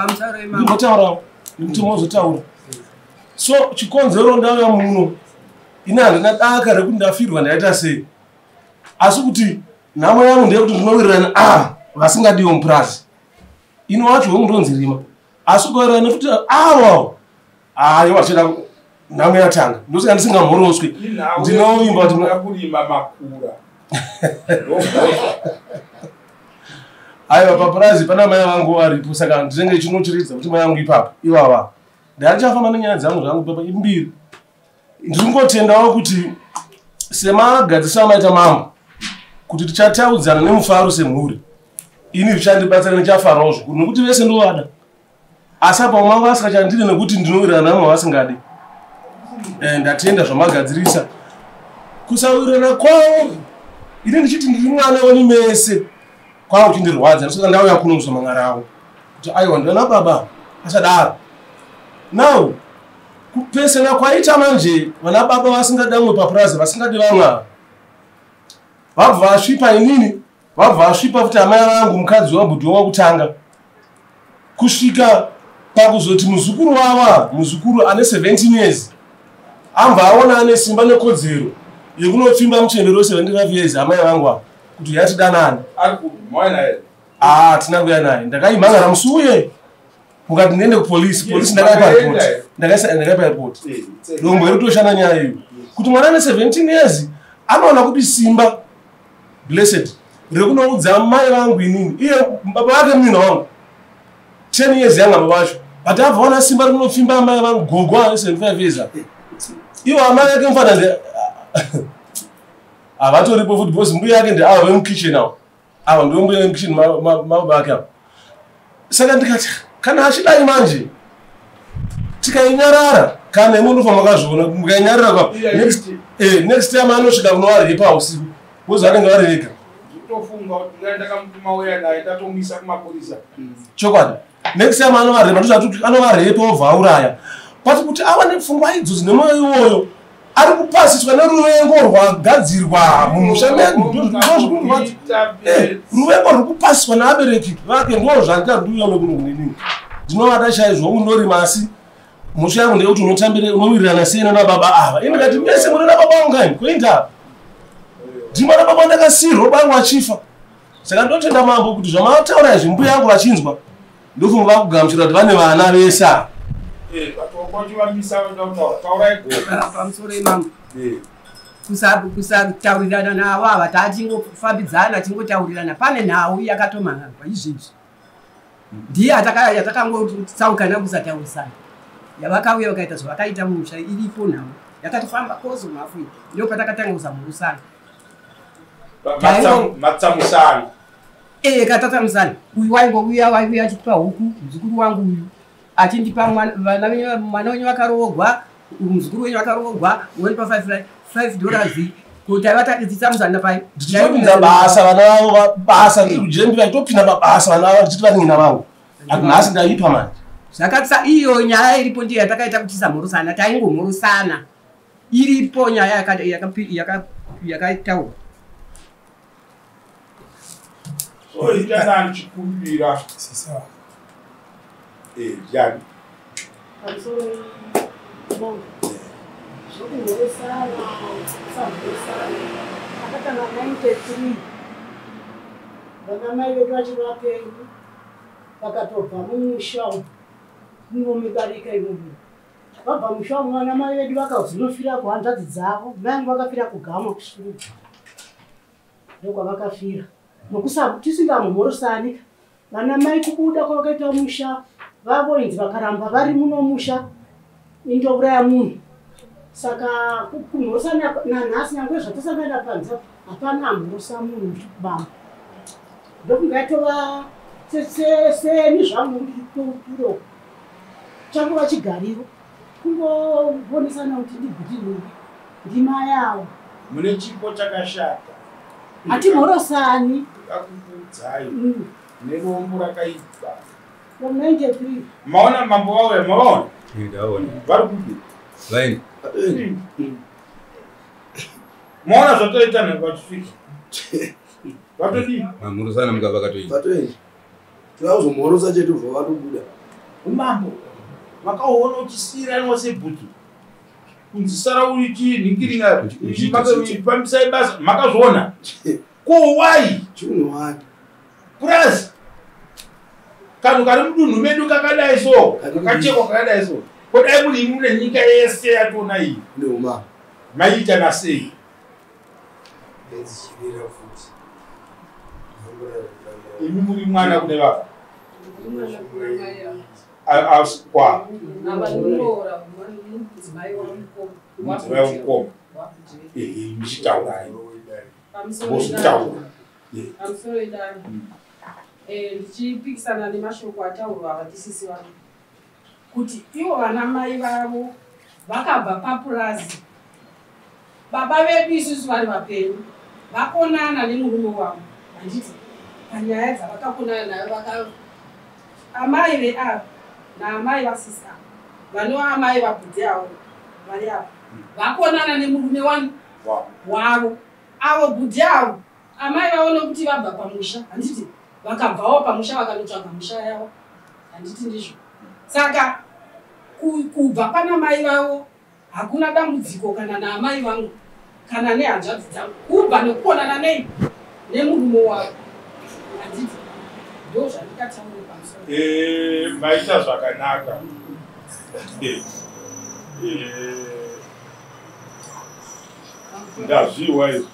ndimbotaurawo ndikuti mozotaura. So chikonzero ndauya muno ine handina daka rekuti ndafirwa ndaita sei, asi kuti nhamo yangu ndeyekuti ndinowirirana vasingadiwo mupurazi ino wacho wemundonzirima asi kuwirirana nekuti avo iwachida nhamo yatanga ndosaka ndisingamhoroswi ndinovimba kuti kurima makura. aiwa papurazi pana mai vangu varipo saka ndinenge chinochiridza kuti mai vangu ipapo ivava ndandichafamba nenyaya dzangu zvangu papa imbiri. Ndingotendawo kuti semagadzisa amaita mambo kuti tichataudzana nemufaro semhuri ini zvichandibatsira ndichafarawo zvikuru nokuti vese ndovada asi apa mangu asikachandiri nekuti ndinowirirana namo vasingadi. Ndatenda zvamagadzirisa kusawirirana kwavo ini ndichiti ndiri mwana woni mese kwava kuchindirwadza saka ndauya kuno kuzomang'ara avo kuti aiwa ndana baba asadaro. Now kupesana kwaita manje vana baba vasingadamwe papurazi vasingadi vamwa vabva vasvipa inini vabva vasvipa kuti amai vangu mukadzi wabhudhi wakutanga kusvika pakuzoti muzukuru wava muzukuru ane 17 years ambva aona ane simba nekodzero yekunopfimba muchembero we75 years amai vangu ava kuti yatidanani tina kuya naye ndakaimhangara musuye mukati ndiende kupolisi ndakaipa airport lombo iritoshanda nyaya iyo kuti mwana ane 17 years anoona kuti simba blessed rekunoudza mai vangu inini iye baba vake munina wangu 10 years yanga baba vacho but abvaona simba rinopfimba mai vangu gogo ane 75 years iwo amai yake mufana havatoripo futi because mbuya yake ndeava vemukitchen avo ava ndivo mbuya vemukitchen mababa ake avo. Saka ndikati kana achidai manje tikainyarara kana imundufa makazviona mukainyarara kwa next time anosvika kunovarepa usiku bozi vanenge vari vega chokwadi next time anovarepa ndozvati anovarepa obva auraya but kuti ava nepfungwa idzodzo nemwoyo iwoyo ari kupasiswa neruvengo rwagadzirwa mumusha medu. Ruvengo ruri kupasiswa neabereki vake ndo zvandikarudiwa nekunini. Ndinovada chaizvo unori masi musha yangu ndeuti unowirirana sei nababa ava. Ini ndikati mese muri nababa vangu kani kuenda ndimana baba ndakasirwa bangu achifa. Saka ndotenda mambo kuti zvamataura izvi mbuya yangu vachinzwa ndofunga vakugamuchira kuti vane vana vesa. Pamusoro imambo kusataurirana navo ava tatingofambidzana tingotaurirana pane nhau yakatomhangwa izvizvi ndiye yatakangotsaukana kusataurisana yavakauya vakaita zvavakaita mumusha iripo nhau yakatifamba kozo mafui ndo patakatanga kuzamurusana matsamusana katatamusana uyu waiuya achitipa huku muzukuru wangu uyu achindipa mwana wenyu vakaroogwa muzukuru wenyu vakaroogwa wonipa $5 kuti aivatatisamusana pai ndichitopinza basa vana vavo basa ndikujembira nditopinda mabasa vana vavo ndichiti vaningina vangu akunhasi ndaipa manje zvakatsa iyo nyaya iripo ndiyo yatakaita kuti tisamhurusana taingomhurusana iripo nyaya yakataurwa oitana ndichikumbira yani akatanga 93 vanamai vedu vachiri vapenyu vakatobva mumusha munomibarika imomo vabva musha umu vanamai vedu vakazvinofira kuhanzvadzi dzavo vangu vakafira kugamwa kusuru ndokwavakafira tisingamhorosani vanamai kubuda kwavakaita musha vavoinzi vakaramba vari muno musha indouraya munhu saka kumhorosana nanhasi nyangwe zvatasangana panze hapana mhorosa munhu kubamba ndokungaitova seni zvangu ndikuturo changu vachigariro kungovonesana kuti ndigutini ndima yavo mune chipo chakashata hatimhorosani akakukudzai nerombo rakaibva 93 maona mambo wavo maona vari kudi maona zvatoita nekwatifika vatodii mamhurusana mukava katoita tivauzomhorosa chetu bva vatobuda umambo makaona uchisiyiraniwa sebhutu kunzi sara uri chinhingiringapambisai basa makazviona ko wai chiunhu wake purazi kanhu kari mudunhu medu kakadai so kakachekwa kakadai so kodai muri imune nyika yese yatona iyi neuma maiita nasei imi muri mwana kune vava kwa mudzimai wamukoma michitaurai vositaura pamusoro idani ndichipikisana nemashoko ataurwa vatisisi vangu kuti ivo vana mai vavo vakabva papurazi baba vedu isusu vari vapenyu vakonana nemurume wavo handiti panyaya dzavakakonana nayo amai veavo naamai vasisi avo vanova amai vabhudhi avo vari avo vakonana nemurume wavo avo bhudhi avo amai vavo nokuti vabva pamusha handiti vakabvawo pamusha vakanotsvaga musha yavo handiti ndizvo saka kubva pana mai vavo hakuna dambudziko kana naamai vangu kana nehanzvadzi dzangu kubva nekuonana nei nemurume wavo handiti ndo zvandikataura pamusoro maita zvakanaka ndazviwa izvi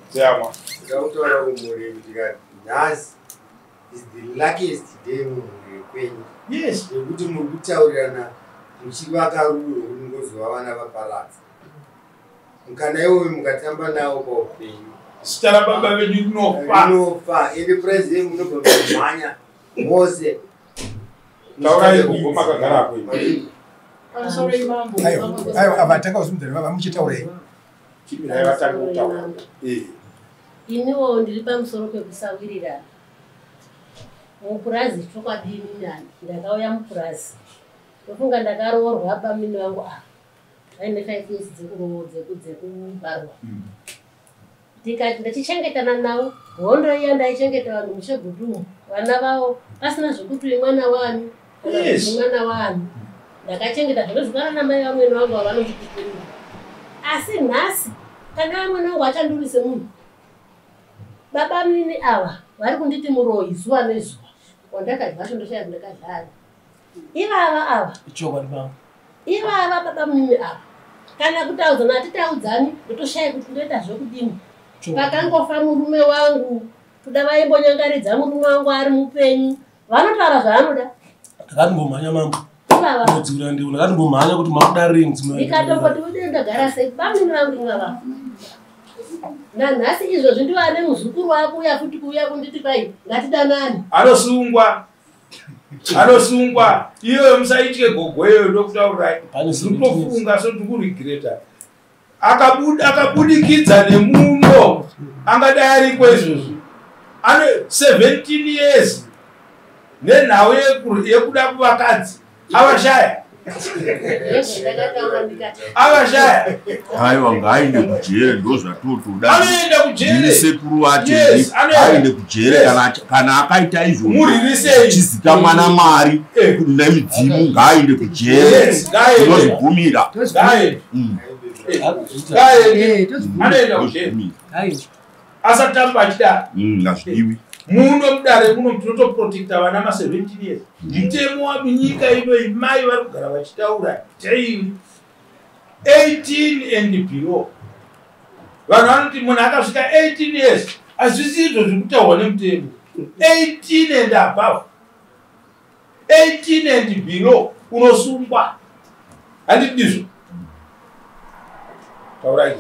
Siamo. Nhasi is the luckiest day munhu kwenyu. Yes. Nekuti muri kutaurirana muchivaka rudo rwekungozova vana vapaladza. Mukana iwoyo mukatamba nawo paupenyu. Zita rababa vedu rinofa. Ende puraizi yenyu munobva mumhanya mose. Taurai kugoma kagara kwe. Aiwa avatanga kuzumudza vava muchitaurei. Iniwo ndiri pamusoro pekusawirirana mupurazi chokwadini nani ndakauya mupurazi ndofunga ndakaroorwa pamini wangu aine 5 years dzekubarwa tikati ndachichengetana navo hondo iya ndaichengeta vanhu mushegudumu vana vavo pasina zvekuti mwana wani mwana wani ndakachengeta zvinozvikana namai vamweni vangu vavanozvikukurira asi nhasi kana vamweni vangu vachandurise munhu baba mini ava vari kunditi muroyi zuva nezuva wandakadya chondoshaya ndakadlala ivava ava ivava baba mini ava kana kutaudzana hatitaudzani ndotoshaya kuti ndoita zvekudini pakangofa murume wangu kuda vaimbonyangaridza murume wangu ari mupenyu vanotaura zvaanoda ndakatimbomhanya mambo nodzivira ndiwo ndakatimbomhanya kuti makudarini ndikatomboti ude ndagara sei bamini vangu ingava nanhasi izvozvi ndivane muzukuru wako uya futi kuuya kunditi kwai ngatidanani anosungwa iyoyo musaitye gogweyo ndokutaurirai ndinofunga sotikurigireta akabudikidza nemuno angadai ariko izvozvo ane 17 years nenhau yekuda kuvakadzi avashaya aiwa ngaainde kujere ndozvatotoda anoenda kujere sekuru wacho ainde kujere kana akaita izvozvo chizika mwana mari nemidzimu ngaainde kujere ndozvibvumira anoenda kujere asatamba achida ngazvidiwi muno mudare muno tinotoprotekta vana ma17 years nditemo wamunyika ino mai vari kugara vachitaura daily 18 and below vanhu vanoti munhu akasvika 18 years hazvisi izvo zvekutaurwa nemutemo 18 and above 18 and below unosungwa handidizvo taurai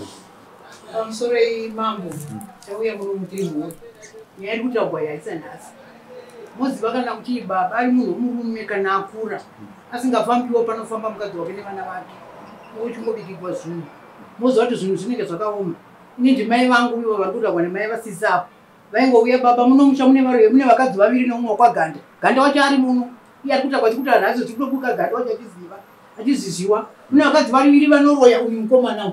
pamusorei mambo chauya muno mutemo nyaya iri kutaurwa yaisa nhasi moziva kana kuti baba ari munhu womurume kana akura asingafambiwo panofamba mukadzi wake nevana vake ochingobikirwa zvinhu moziva kuti zvinhu zvinenge zvakaoma ini ndimai vangu ivo vari kutaurwa nemai vasisapo vaingouya baba munomusha mune vakadzi vaviri neumwe wakwaganda ganda wacho ari muno iye ari kutaurwa chikuti vanhu acho tikutokuka ganda wacho achiziziwa mune vakadzi vaviri vanoroya uyu mukomana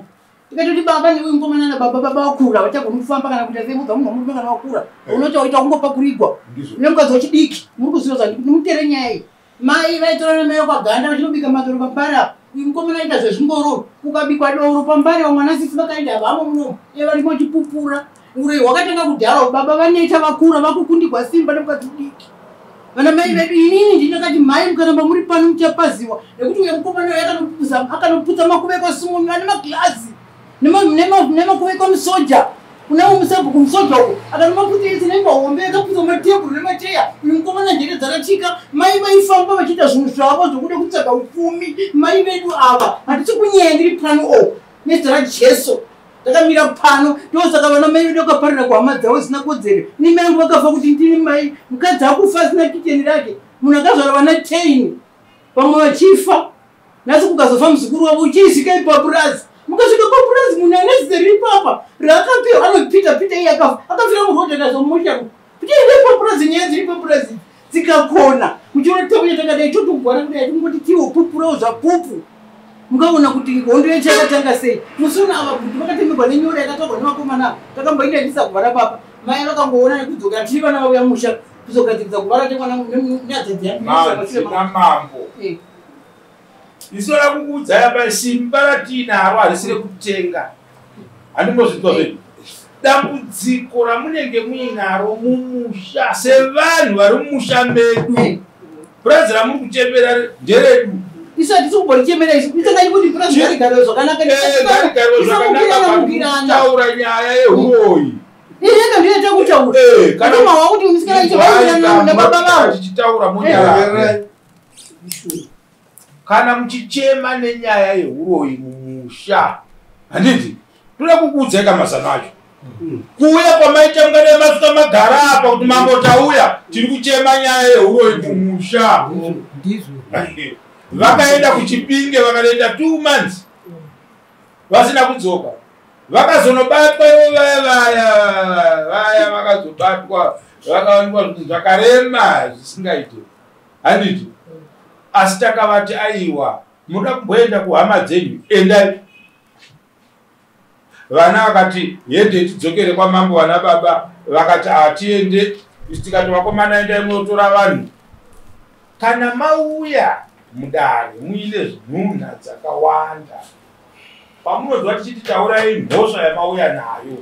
tikatoti baba neuyu mukomana nababa baba wakura vachagoni kufamba kana kuita semudza munhu wamurume kana wakura unoti waita kungopa kurigwa nemukadzi wachidiki muri kuziva nimutere nyaya iyi mai vaitora namai wakwaganda vachinobika madoro pambari apa uyu mukomana aita zvezvingoro ukabikwa doro pambari vamwana sisi vakaenda vamo munomu iye varimo vachipupura urei hwakatanga kudhara baba vaneta vakura vakukundigwa simba nemukadzi mudiki vana mai vedu inini ndinakati mai mukaramba muri pano muchapaziwa nekuti uyo mukomana akanoputsa makuveko simunyu ane magirazi nemakuveko musoja unawo musabhuku musoja uko akanomaputsa nembahombe akaputsa matebhuru nemacheya uyu mukomana njere dzakatika mai vaifamba vachiita zvinhu zvavo zvokuda kutsvaga upfumi mai vedu ava hatisi kunyaya ndiri pano o nezita rajesu ndakamira pano ndosaka vana mai vedu vakaparira kuhama dzavo zisina kodzero ini mai angu vakafa kuti ndini mai mukadzi akufa asina kiteni rake munhu akazvara vana 10 vamwe vachifa nhasi kukazofa muzukuru wavo uchiisvika ipapurazi mukasvika papurazi munhu ane zeri ipapa raakapiwa anopita iye akafira murodha nazomushaku kuti ine papurazi nyaya dziri papurazi dzikakona muchiona takunya takadai totogwara kudai tingoti tiwo pupurawo zvapupu mukaona kuti hondo yecho yakatanga sei musona ava kuti vakatemegwa nenyora yakatogwa nemakomana takamboinda ndisakuvara papa mai vakangoona nekudzokera tiri vana vauya musha kuzogadzirisa kuvara temwana nyadzadzamambo isola kukudzaya pasimba ratinaro harisi rekutenga handingozvitwa zvedu dambudziko ramunenge muinaro mumusha sevanhu vari mumusha medu purazi ramuri kuchembera nderedu isati sikuborichemera isangaiuti purazi garigaro zvakanakataura nyaya yeuroyi irega ndinoita kutaura kana mawa kuti musikanaibaba vavo tichitaura munyara kana muchichema nenyaya yeuroyi mumusha handiti toda kukudzeka mazano acho kuuya kwamaita mungane masuka magara apa kuti mambotauya tiri kuchema nyaya yeuroyi mumusha vakaenda kuchipinge vakatoita 2 months vasina kudzoka vakazonobatwa vaya vakazobatwa vakawanikwa zvakarema zvisingaite handiti asi takavati aiwa muda kumboenda kuhama dzenyu endai. Vana vakati yende tidzokere kwamambo vana baba vakati atiende. Tikati vakomana endai munotora vanhu. Kana mauya mudare muine zvinunha dzakawanda pamunonzwa tichiti taurai mhosva yamauya nayo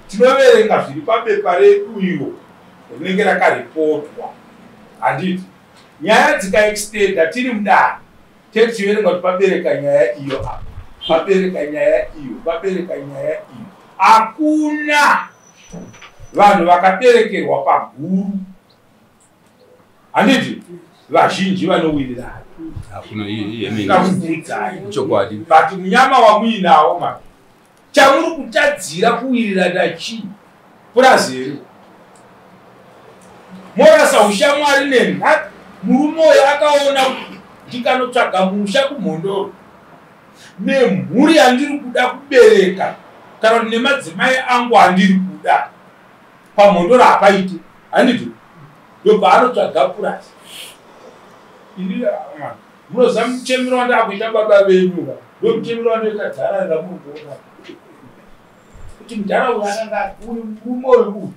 tinoverenga zviri pabepa redu iro rinenge rakaripotwa. Handiti nyaya dzikaextenda tiri mudare tichiverenga kuti pabereka nyaya iyo apa pabereka nyaya iyo pabereka nyaya iyo. Hakuna vanhu vakaberekerwa paguru. Handiti vazhinji vanowirirana. But munyama wamuinawo ma chamuri kutadzira kuwirirana chii purazere morasa ushamwari nenhaka. Murume uyo akaona ndikanotsvaga musha kumhondoro nemhuri yandiri kuda kubereka kana kuti nemadzimai angu handiri kuda pamhondoro hapaiti. Handiti ndobva anotsvaga purasi. Munoziva muchemero wandakuita baba venyu ndomuchemero wandoita dhara ramunoona kuti mudharaunda akanga uri murume wedu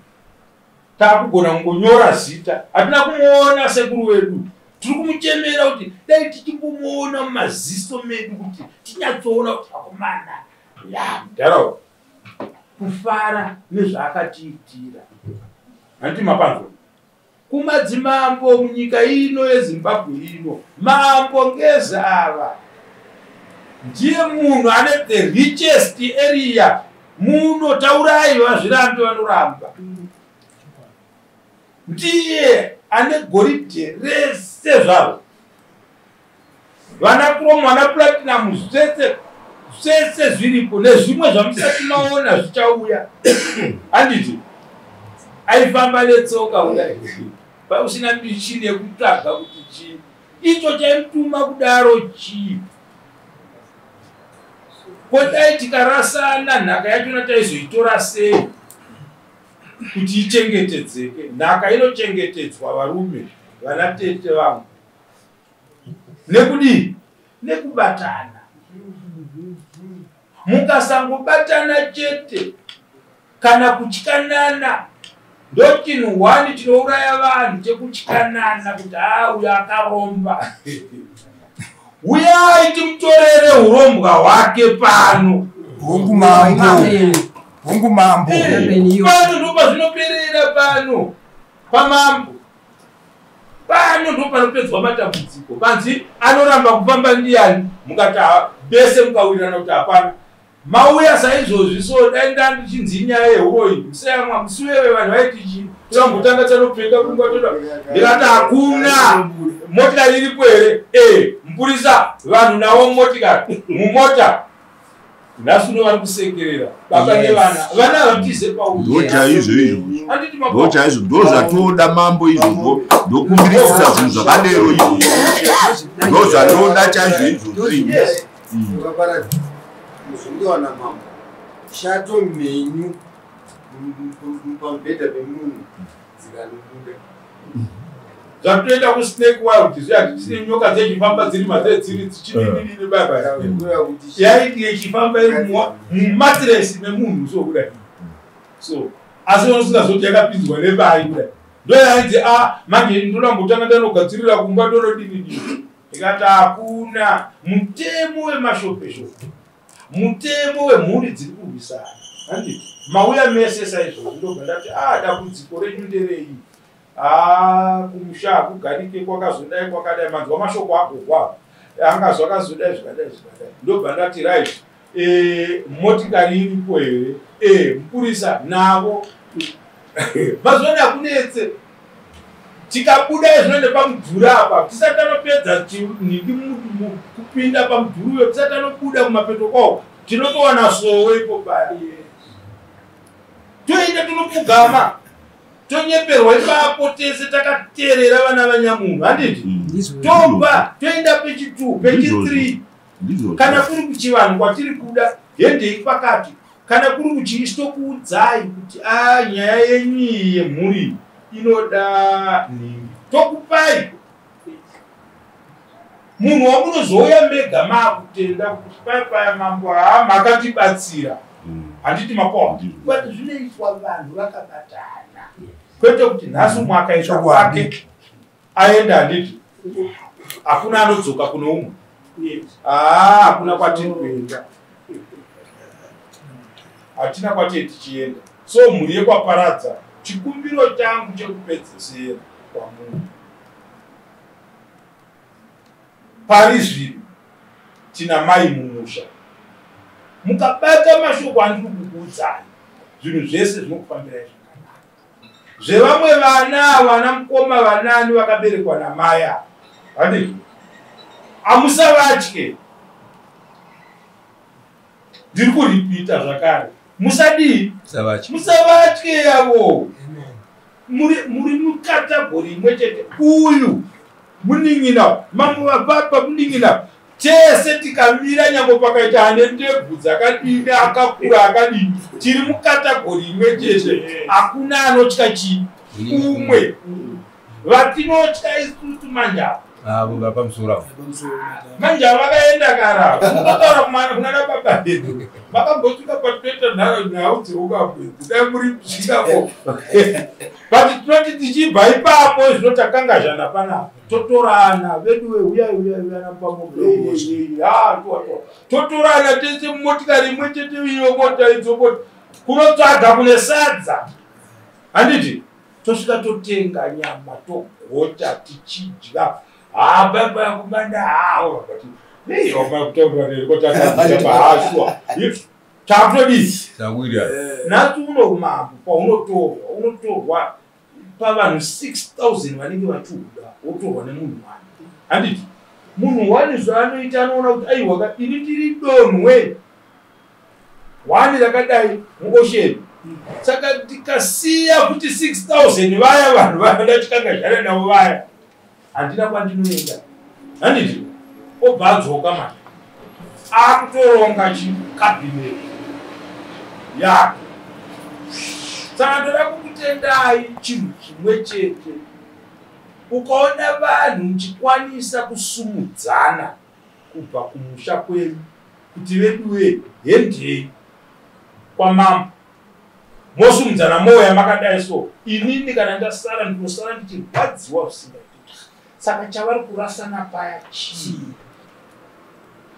taakugona kungonyora zita hatina kumuona sekuru wedu tiri kumuchemera kuti dai tichimbomuona mumaziso medu kuti tinyatsoona kuti akomana ya mudharaunda kufara nezvaakatiitira. Handiti mapanzo kumadzimambo munyika ino yeZimbabwe ino mambo ngezava ndiye munhu ane the richest area muno. Taurai vazvirambe vanoramba. Ndiye ane goridhe rese zvavo. Vana chrome vana platinum zvese zviripo nezvimwe zvamusati maona zvichauya. Handiti aifamba netsoka kudai pasina michini yekutsvaga kuti chii icho chaimutuma kudaro chii. Kodai tikarasana nhaka yachona taizoitora sei kuti ichengetedzeke. Nhaka inochengetedzwa varume vana tete vangu nekudii nekubatana. Mukasangobatana chete kana kutyanana ndochinhu wani tinouraya vanhu chekutyanana kuti uyo akaromba. Uyai timutorere urombwa hwake pano. Hongu mambo pano ndo pazvinoperera pano pamambo. Pano ndo panopedzwa matambudziko. Panzi anoramba kufamba ndiani mukati bese mukawirirana kuti hapana mauya saizvozvi. So dai ndandichinzi nyaya yeuroi musayamwa musiwewe vanhu vaiti chii tiramutanga tanopfeka kungwatoda ndikati hakuna motikari iripo here. Mpurisa vanhu navo motikari mumota nhasuno vari kusekerera baba nevana vana havatize pauchaizvo ndozvatoda mambo izvozvo ndokumbirisisa zvinhu zvakadero izvo ndozvanoda chaizvo izvozvo. Muzongowana mambo shato menyu pamubhedha pemunhu dzikanobuda zvatoenda kusnake wild zviati tine nyoka dzechifamba dziri madzedziri dzichidinini baba yaiti yechifamba iri mumatiresi memunhu so kudai. So asi unosingazoti yakapinzwa nebai kudai ndoyaiti manje ndorambotanga ndanogadzirira kumba ndorodinidini. Ikati hakuna mutemo wemashopeshope mutemo wemhuri dziri kurwisana. Handiti mauya mese saizvozvo ndobva ndati dambudziko renyu nderei. Kumusha hakugarike kwakazodai kwakadai manzwa mashoko agogwa angazwa akazodai zvikadai zvikadai. Ndobva ndati right motikari iripo here mupurisa navo mazoni hakunetse tikabuda zvinoende pamudhuri apa tisati anopedza nhingi kupinda pamudhuri uyo tisati anobuda kumapeto kwawo tinotowana sowe ipo paya toenda tonopfugama tonyeperwa ipapo tese takateerera vana vanyamunhu. Handiti tobva toenda pechi2 pechi3 kana kuri kuchivanhu kwatiri kuda hendei pakati kana kuri kuchiisi tokuudzai kuti nyaya yenyu yemhuri inoda nhingi tokupai munhu wamunozouya mega makutenda kuti paya mambo makatibatsira handiti makoa but zvinoitwa vanhu vakabatana kwete kuti nhasi mwakaita kwake aenda handiti hakuna anodzoka kuno umwe hakuna kwatiri kuenda hatina kwatiri tichienda so mhuri yekwaparadza chikumbiro changu chekupedzesera kwamunhu pari zvino tina mai mumusha mukabata mashoko andiri kukuudzai zvinhu zvese zvinokufambirai zvakanaka zvevamwe vana mukoma vanani vakaberekwa namai ava handii hamusavatye ndiri kuripita zvakare musadii musavatye yavo muri mukategori imwe chete uyu munin'ina mamwe vapapa munin'ina tese tikamira nyange pakaita ane ndebvu dzakadini akakura akadini tiri mukategori imwe chete hakuna anotya chii umwe vatinotya isusu manjava manja vakaenda kara vataura kunana baba vedu vakambosvika patoita nhau dzeukabwedzi dai muri kusvikapo but tinoti tichibva ipapo zvinotakanga zvana panapa totorana vedu uyana pamoto totorana tese mumotikari imwe chete iyo mota idzopota kunotsvaga kune sadza handiti tosvika totenga nyama togota tichidya baba yakumanda hawo kuti kutambaaashwa chakutodii nhasi uno umambo paunotorwa pavanhu 6,000 vanenge vachiuda wotorwa nemunhu wani handiti munhu wani zvaanoita anoona kuti aiwa ini tiri donhwe wani rakadai muosheni saka tikasiya kuti 6,000 vaya vanhu vanoda chikanga zvara navo vaya handina kwandinoenda handiti obva adzoka mani akutoronga chikabhineti yake saka ndoda kukutendai chinhu chimwe chete ukaona vanhu muchikwanisa kusumudzana kubva kumusha kwenu kuti veduwe hendei kwamambo mosumudzana moya makadai so inini kana ndasara ndinosara ndichirwadziwa usingaiti saka chavari kurasana paya chii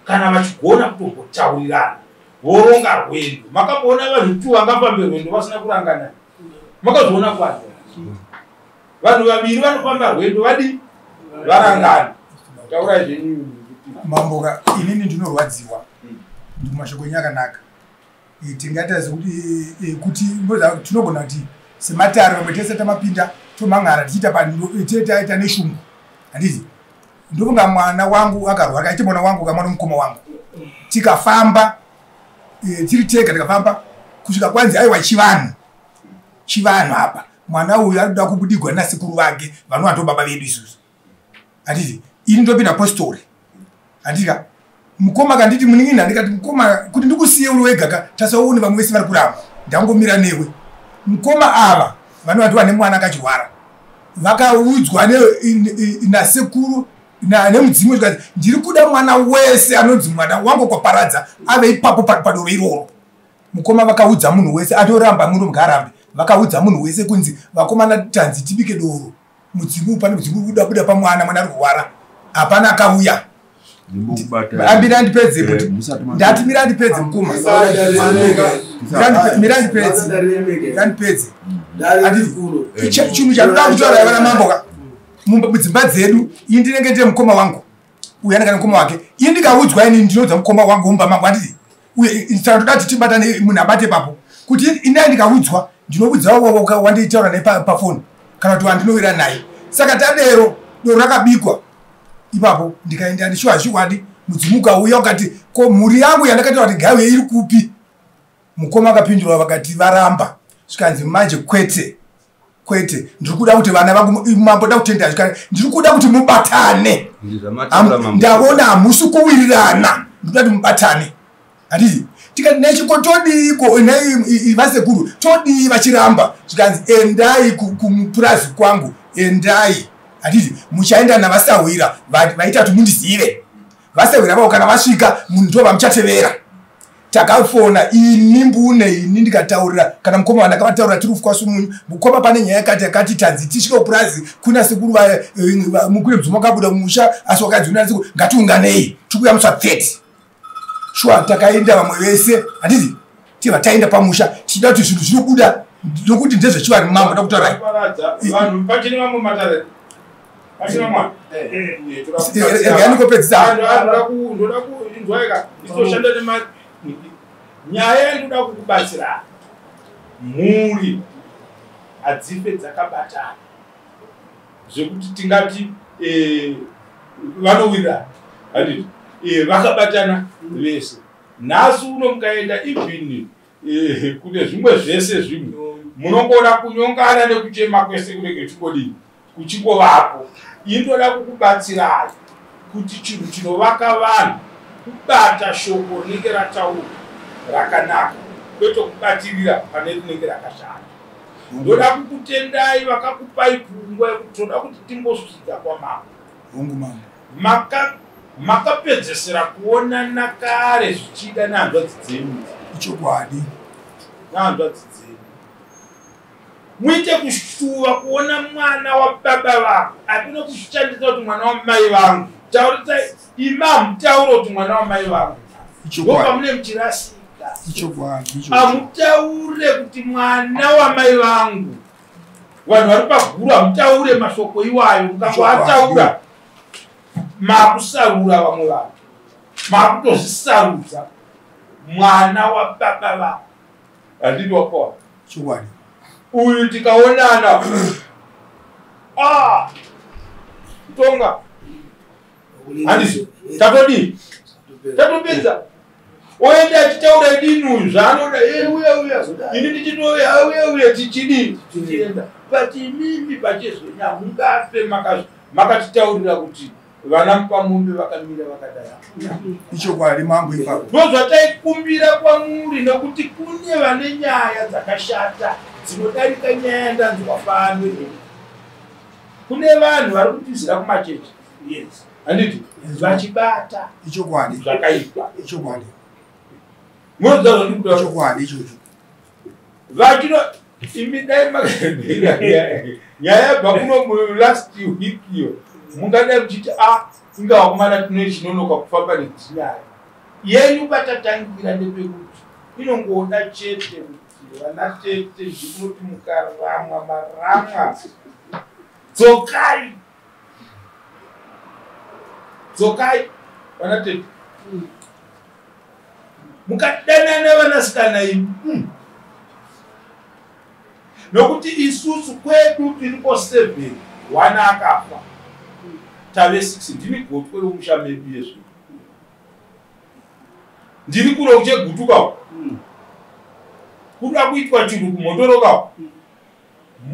kana vachigona kutombotaurirana voronga rwendo makamboona vanhu tu vangafambe rwendo vasina kurangana makazoona kwazvo vanhu vaviri vanofamba rwendo vadi varangana taurai zvenyu mamboka inini ndinorwadziwa ndimashoko enyu akanaka tingaita sekuti tinogona kuti sematare vamwe tese tamapinda tomang'ara tichiita neshungu handiti ndofunga mwana wangu akarwara aite mwana wangu kamwana mukoma wangu tikafamba tiri tega tikafamba kusvika kwanzi aiwa chivanhu apa mwana uyu anoda kubudigwa nasekuru vake vanova ndo baba vedu isusu handiti ini ndopinda postori handika mukoma kanditi munin'ina ndikati mukoma kuti ndikusiye uri wegaka tasauni vamwe vese vari kuramba ndangomira newe mukoma ava vanova ndo vane mwana akachirwara vakaudzwa nasekuru nemudzimu zvikati ndiri kuda mwana wese anonzi mwana wangu kwaparadza ave ipapo padoro iroro mukoma vakaudza munhu wese atoramba muno mugarambe vakaudza munhu wese kunzi vakomana tanzi tibike doro mudzimu pane mudzimu uda kuda pamwana mwana ari kurwara hapana akauya ambira ndipedze kuti ndati mira ndipedze mukoma mira ndipedze chinhu chanoda kutaura vana mamboka mudzimba dzedu ini ndinenge ndine mukoma wangu uyu anenge mukoma wake ini ndikaudzwa ini ndinodza mukoma wangu mumba mangu handiti uye saka toda kuti tibatane munhu abate papo kuti inai ndikaudzwa ndinoudza wanditaura naye pafoni kana kuti wandinowira naye saka tadero doro rakabikwa ipapo ndikaenda ndishuwashuwadi mudzimu ukauya ukati ko mhuri yangu yandakataura kuti gaiwe iri kupi mukoma akapindura vakati varamba zvikanzi manje kwete ndiri kuda kuti vana vangu mamboda kutenda zvikare ndiri kuda kuti mubatane ndaona hamusi kuwirirana ndikuda kuti mubatane handiti tikati nechiko todiiko vasekuru todii vachiramba zvikanzi endai kumupurazi kwangu endai handiti muchaenda navasahwira vaita kuti mundizive vasahwira vavo kana vasvika munhu ndo vamuchatevera takafona ini mbune ini ndikataurira kana mukoma vandakavataurira tiri kufukwa sumunyu mukoma pane nyaya yakati tanzi tisvike kupurazi kuna sekuru mukune bzuma kabuda mumusha asi wakadzina siku ngatiunganei tikuya muswa 30 shwa takaenda vamwe vese handiti tiva taenda pamusha tichida kuti zvinhu zvinobuda nokuti ndezvechivari mambo ndakutaurai vanhu pachine vamwe matare pachine mwana yanikopedzisa ndoda kuinzwaika istoshanda nyaya yandoda kukubatsira mhuri hadzife dzakabatana zvekuti tingati vanowira handiti vakabatana vese nhasi uno mukaenda even kune zvimwe zvese zvimwe munongona kunyongana nekuchema kwese kunenge chikodii kuchingovapo indoda kukubatsirai kuti chinhu chinovaka vanhu kubata shoko rinenge rataurwa rakanaka kwete kubatirira pane rinenge rakashanda. Ndoda kukutendai vakakupai pfungwa yekuti toda kuti timbosvika kwamambo makapedzesera kuonana kare zvichida nehanzvadzi dzenyu ichokwadi nehanzvadzi dzenyu muite kushuva kuona mwana wababa vako hakuna kushandisa kuti mwana wamai vangu taurisai imamu tauro kuti mwana wamai vangu ngoba mune muchirasika hamutaure kuti mwana wamai vangu vanhu vari paguru hamutaure mashoko iwayo mukangoataura makusarura vamwe vanhu makutozvisarudza mwana wababa vako handidi wakona chokwadi uyu tikaonana tonga handizvo tatodii tatopedza oenda achitaura dinuyu zvaanoda uya ini ndichitoya uya tichidii tichienda but imimi pachezvenya mungafe makatitaurira kuti vana mupamumbe vakamira vakadaya ichokwadi mambo ipapo ndozvataikumbira kwamuri nekuti kune vane nyaya dzakashata dzinodarika nyaya ndanzwa pano kune vanhu vari kutizira kumachechi handiti vachibata ichokwadi zvakaipa ichokwadi chokwadi ichocho vachino imidai nyaya yabva kuno last week iyo mungadai muchiti ingawakumana tine chinonoka kufamba nedzinyaya yenyu batatangira ndepekuti inongoda chete kuti vana tete zvikunoti mukaramwa maramwa dzokai vana tete mukadanana vanasikana imi nokuti isusu kwedu tiripo 7 wana akafa tave 6 ndini gotwe romusha medu yezvo ndiri kuno kuchegutuka kuda kuitwa chinhu kumotoroka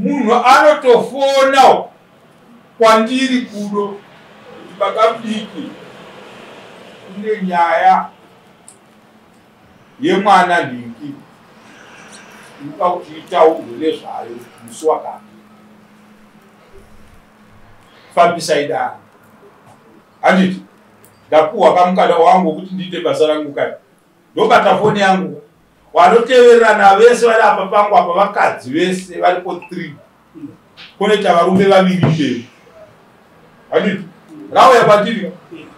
munhu anotofona kwandiri kudo bakabiki kune nyaya yemwana ndingi inoda kuti itaurwe nezvayo musi wakati fambisa idana handiti ndapuhwa kamukana wangu kuti ndiite basa rangu kai ndobata foni yangu wanotevererana vese vari apa pangu apa vakadzi vese varipo 3 kunoita varume vaviri chete handiti rauya kwandiri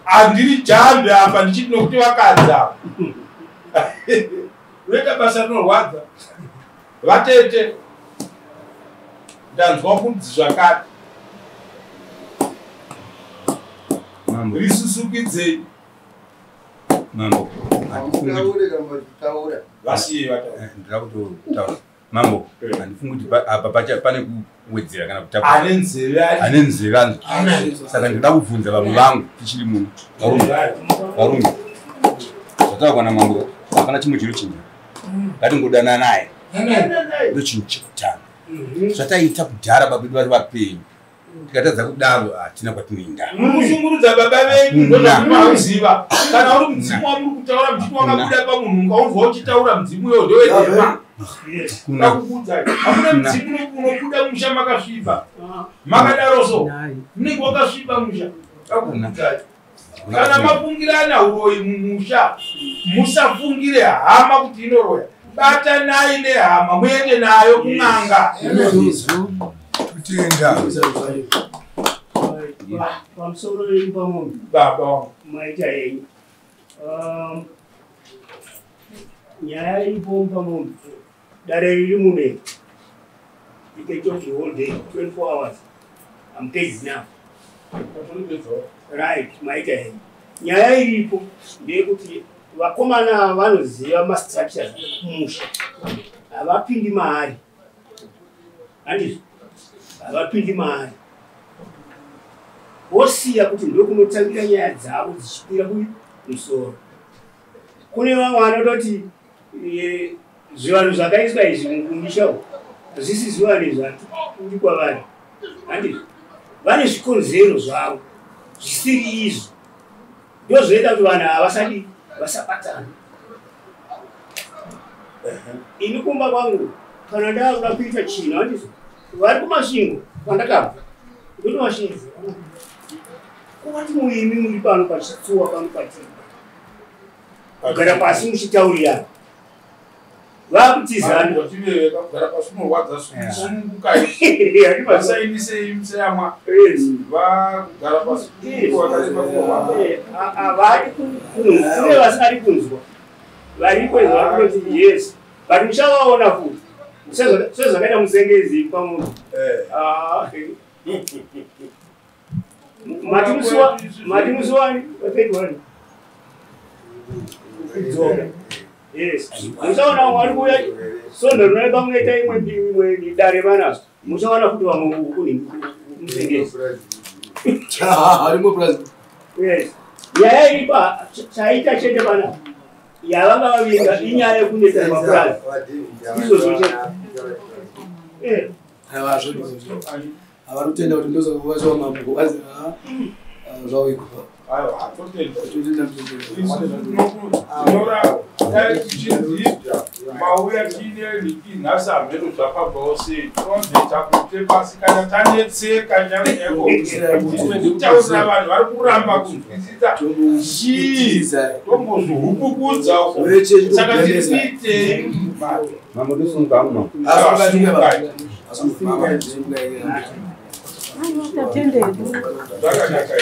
handiri jambe apa ndichiti nokuti vakadzi apa unoita basa rinorwadza vatete ndanzwa kunzi zvakati risusukidzei mambo vasiye ndira kutotaura mambo handifungi kuti apa pane kuwedzera kana kutapa ane nzeve anzi saka ndinoda kubvunza vamwe vangu tichiri muno varume zvataura kwana mambo hapana chimwe chiro chimwe ngatingodana naye ndo chinhu chekutanga zvataita kudhara babedu vari vapenyu tikatadza kudaro hatina kwatinoenda mukushungurudza baba vedu ndozvamuziva kana uri mudzimu wamuri kutaura muchiti wakabuda pamunhu ungaunzwa uchitaura mudzimu uyo ndowedema akukudza hakuna mudzimu unobuda mumusha makasviba makadaroso munenge wakasviba musha kana mafungirana uroyi mumusha musafungire hama kuti inoroya bata nayi nehama muende nayo kun'anga tutenda pamusoro ipamunhu baba maita yenyu nyaya iripo pamunhu dare riri mune you can talk the whole day 24 hours I'm paid now right maita yenyu nyaya iripo ndeyekuti vakomana vanoziva mastructures kumusha havapindi mahari handizvo havapindi mahari vosiya kuti ndokunotangira nyaya dzavo dzichikwira kumusoro kune vamwe vanototi zvivanhu zvakaiswa izvi mumisha hazvisi zvivanhu zvaturi kwavari handizvo vane zvikonzero zvavo zvisiri izvo ndozvoita kuti vanhu havasati vasabatana ini kumba kwangu kana ndaakuda kuita chino handizvo vari kumasvingo kwandakabva ndoti masvingo kwati muimi muri pano pachitsuwa pano patii kugara pasi muchitaurirana vakutizana havadi kune vasingadi kunzwa vari kwezva kunoti yes but muchavaona futi sezvakaita musengezi pamunhu mati musiwani wapedwani kudzoka yes muchaona wari kuya sondo rinoe pamunoita imwe dare vanazvo muchaona kuti vamwe kuni musengezi yes nyaya iripa chaita chete pana yavanga vavinga inyaya yekuneta mapurazi izvozvochete avari kutenda kuti ndozakuvashawa mambo zvauikupa mauya tiine nhasi hameno zvakabvawo sei tinozoita kuti pasi kana tanetseka nyakutaurira vanhu vari kuramba kunzwisisa chii tombozvihupukudza saka tiriitei mamodosungamma zvakanaka